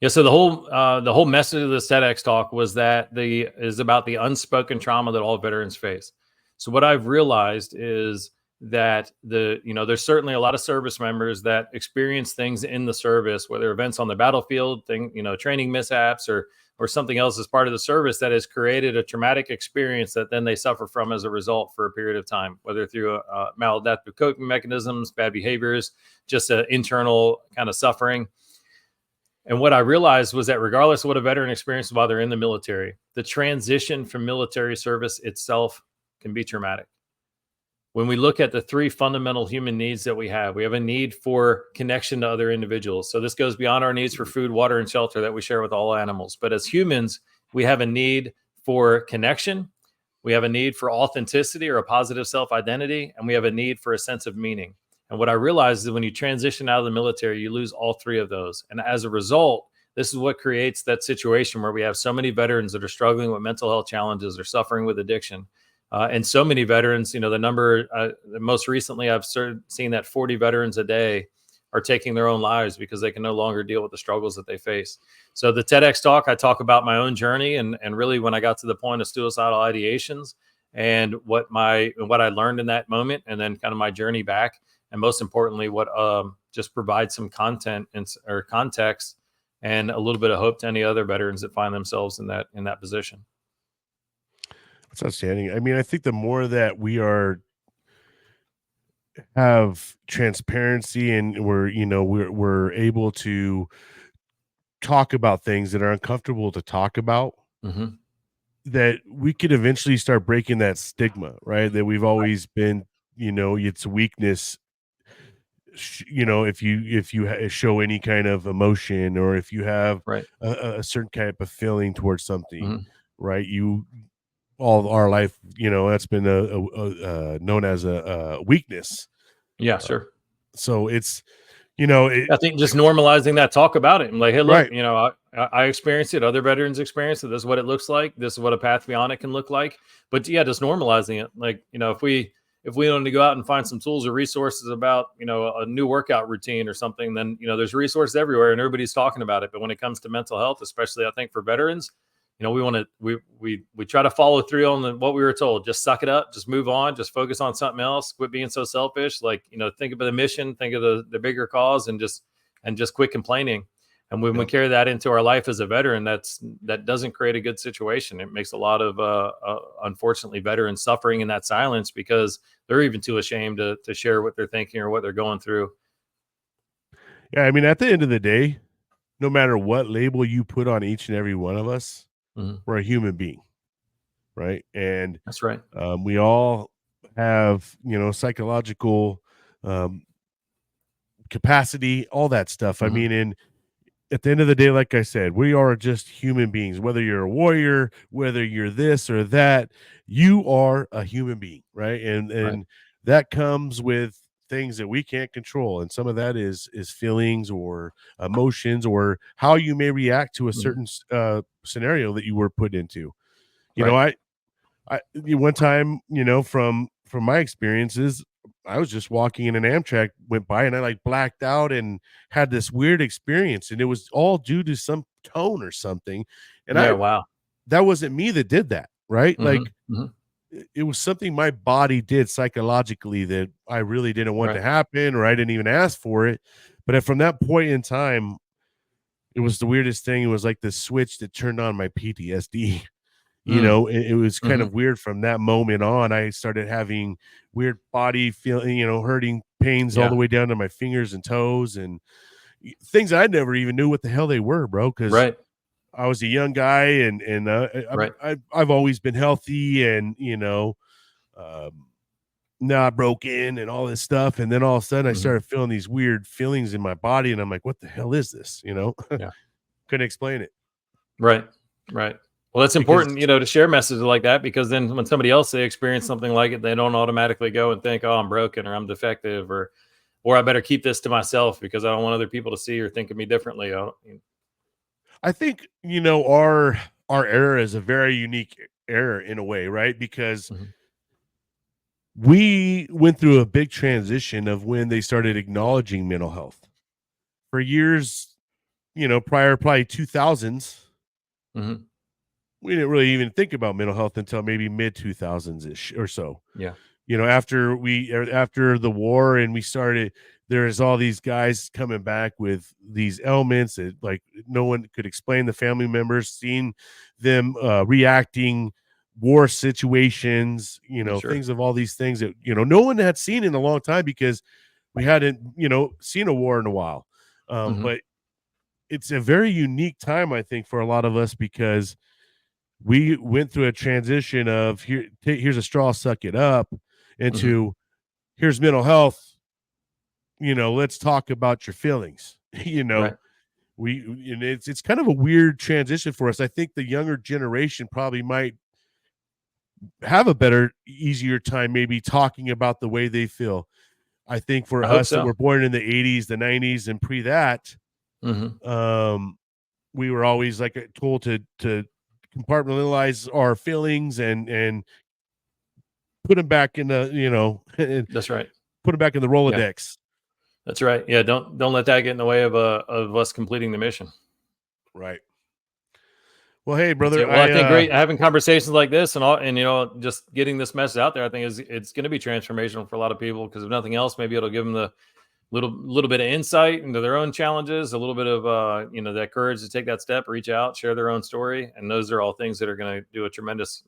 Yeah, so the whole message of this TEDx talk was that is about the unspoken trauma that all veterans face. So what I've realized is that there's certainly a lot of service members that experience things in the service, whether events on the battlefield, training mishaps or something else as part of the service that has created a traumatic experience that then they suffer from as a result for a period of time, whether through maladaptive coping mechanisms, bad behaviors, just an internal kind of suffering. And what I realized was that regardless of what a veteran experiences while they're in the military, the transition from military service itself can be traumatic. When we look at the three fundamental human needs that we have a need for connection to other individuals. So this goes beyond our needs for food, water, and shelter that we share with all animals. But as humans, we have a need for connection. We have a need for authenticity or a positive self-identity, and we have a need for a sense of meaning. And what I realized is when you transition out of the military, you lose all three of those. And as a result, this is what creates that situation where we have so many veterans that are struggling with mental health challenges or suffering with addiction. And so many veterans, the number, most recently, I've seen that 40 veterans a day are taking their own lives because they can no longer deal with the struggles that they face. So the TEDx talk, I talk about my own journey and really when I got to the point of suicidal ideations and what I learned in that moment, and then kind of my journey back. And most importantly, what just provide some content or context and a little bit of hope to any other veterans that find themselves in that position. That's outstanding. I mean, I think the more that we have transparency and we're able to talk about things that are uncomfortable to talk about, Mm-hmm. that we could eventually start breaking that stigma, right? That we've always been, it's weakness. If you show any kind of emotion or if you have Right. a certain kind of feeling towards something, Mm-hmm. right? All our life, that's been known as a weakness. Yeah, sure. So it's, I think just normalizing that, talk about it. I'm like, hey, look, right. I experienced it. Other veterans experience it. This is what it looks like. This is what a path beyond it can look like. But yeah, just normalizing it. Like, if we wanted to go out and find some tools or resources about, a new workout routine or something, then, there's resources everywhere and everybody's talking about it. But when it comes to mental health, especially I think for veterans, we try to follow through on what we were told. Just suck it up, just move on, just focus on something else, quit being so selfish. Like, think about the mission, think of the bigger cause, and just quit complaining. And when we carry that into our life as a veteran, that doesn't create a good situation. It makes a lot of unfortunately veterans suffering in that silence because they're even too ashamed to share what they're thinking or what they're going through. Yeah, I mean, at the end of the day, no matter what label you put on each and every one of us, we're a human being, right? And that's right. We all have, psychological capacity, all that stuff. I mean, and at the end of the day, like I said, we are just human beings. Whether you're a warrior, whether you're this or that, you are a human being, right? And that comes with things that we can't control, and some of that is feelings or emotions or how you may react to a certain scenario that you were put into. I one time, from my experiences, I was just walking in an Amtrak went by and I like blacked out and had this weird experience, and it was all due to some tone or something. And wow. That wasn't me that did that, right? Like it was something my body did psychologically that I really didn't want to happen, or I didn't even ask for it. But from that point in time, it was the weirdest thing. It was like the switch that turned on my PTSD. It was kind of weird. From that moment on, I started having weird body feeling, hurting pains all the way down to my fingers and toes, and things I never even knew what the hell they were, bro. Because I was a young guy, and I've always been healthy, and not broken and all this stuff. And then all of a sudden, I started feeling these weird feelings in my body, and I'm like, "What the hell is this?" Couldn't explain it. Right. Well, that's important, to share messages like that, because then when somebody else they experience something like it, they don't automatically go and think, "Oh, I'm broken," or "I'm defective," or "I better keep this to myself because I don't want other people to see or think of me differently." I think our era is a very unique era in a way, right? Because we went through a big transition of when they started acknowledging mental health. For years, prior probably 2000s, Mm-hmm. we didn't really even think about mental health until maybe mid 2000s ish or so. Yeah. After the war, and there's all these guys coming back with these ailments that like no one could explain. The family members seeing them reacting war situations, Sure. things of all these things that no one had seen in a long time, because we hadn't seen a war in a while. Mm-hmm. But it's a very unique time, I think, for a lot of us, because we went through a transition of here's a straw, suck it up, into here's mental health, let's talk about your feelings. Right. And it's kind of a weird transition for us. I think the younger generation probably might have a better, easier time maybe talking about the way they feel. I think for I hope us that so. were born in the 80s, the 90s, and pre that, we were always like told to compartmentalize our feelings and put them back in the That's right. put them back in the Rolodex. That's right. Yeah, don't let that get in the way of us completing the mission. Right. Well, hey, brother. Well, I think great having conversations like this and just getting this message out there. I think it's going to be transformational for a lot of people, because if nothing else, maybe it'll give them the little bit of insight into their own challenges, a little bit of that courage to take that step, reach out, share their own story, and those are all things that are going to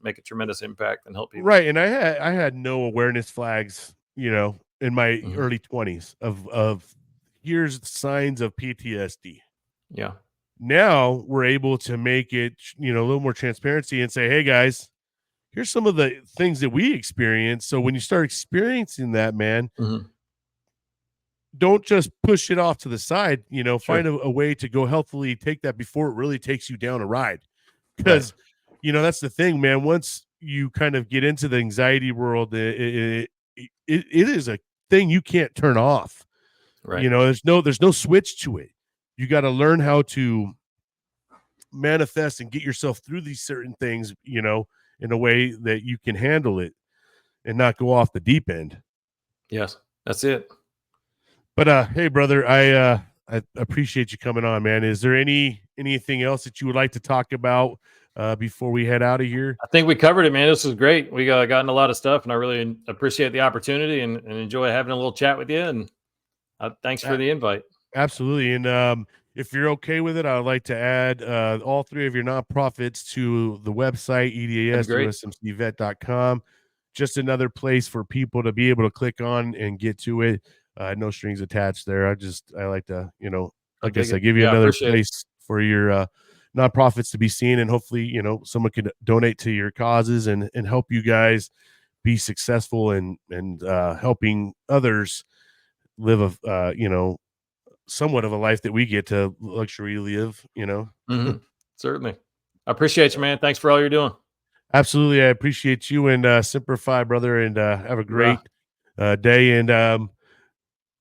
make a tremendous impact and help people. Right. And I had no awareness flags, in my early 20s of here's signs of PTSD. Yeah. Now we're able to make it, a little more transparency and say, hey guys, here's some of the things that we experience. So when you start experiencing that, man, don't just push it off to the side, find a way to go healthily take that before it really takes you down a ride. Because, that's the thing, man. Once you kind of get into the anxiety world, it is a thing you can't turn off. Right. There's no switch to it. You got to learn how to manifest and get yourself through these certain things, in a way that you can handle it and not go off the deep end. Yes, that's it. But hey, brother, I appreciate you coming on, man. Is there anything else that you would like to talk about before we head out of here? I think we covered it, man. This was great. We gotten a lot of stuff, and I really appreciate the opportunity and enjoy having a little chat with you. And thanks for the invite. Absolutely. And if you're okay with it, I'd like to add all three of your nonprofits to the website, EDAS.USMCvet.com. Just another place for people to be able to click on and get to it. No strings attached there. I like to, like I said, give you another place for your nonprofits to be seen, and hopefully, someone could donate to your causes and help you guys be successful and helping others live a, somewhat of a life that we get to luxury live, Certainly. I appreciate you, man. Thanks for all you're doing. Absolutely. I appreciate you, and Simplify, brother, and have a great day. And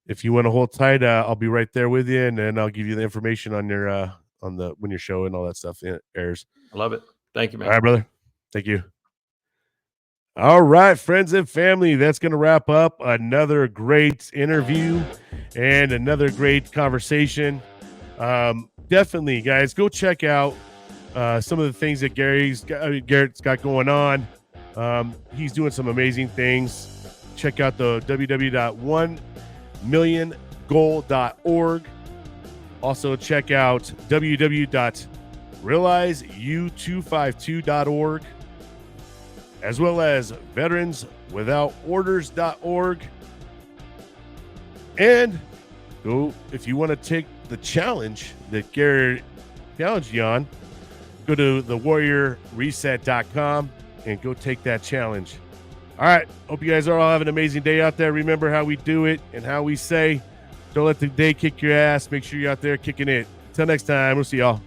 if you want to hold tight, I'll be right there with you, and then I'll give you the information on your when your show and all that stuff airs. I love it. Thank you, man. All right, brother. Thank you. All right, friends and family, that's going to wrap up another great interview and another great conversation. Definitely, guys, go check out some of the things that Garrett's got going on. He's doing some amazing things. Check out the www.1milliongoal.org. Also, check out www.realizeu252.org, as well as veteranswithoutorders.org. And go, if you want to take the challenge that Garrett challenged you on, go to thewarriorreset.com and go take that challenge. All right. Hope you guys are all having an amazing day out there. Remember how we do it and how we say, don't let the day kick your ass. Make sure you're out there kicking it. Until next time, we'll see y'all.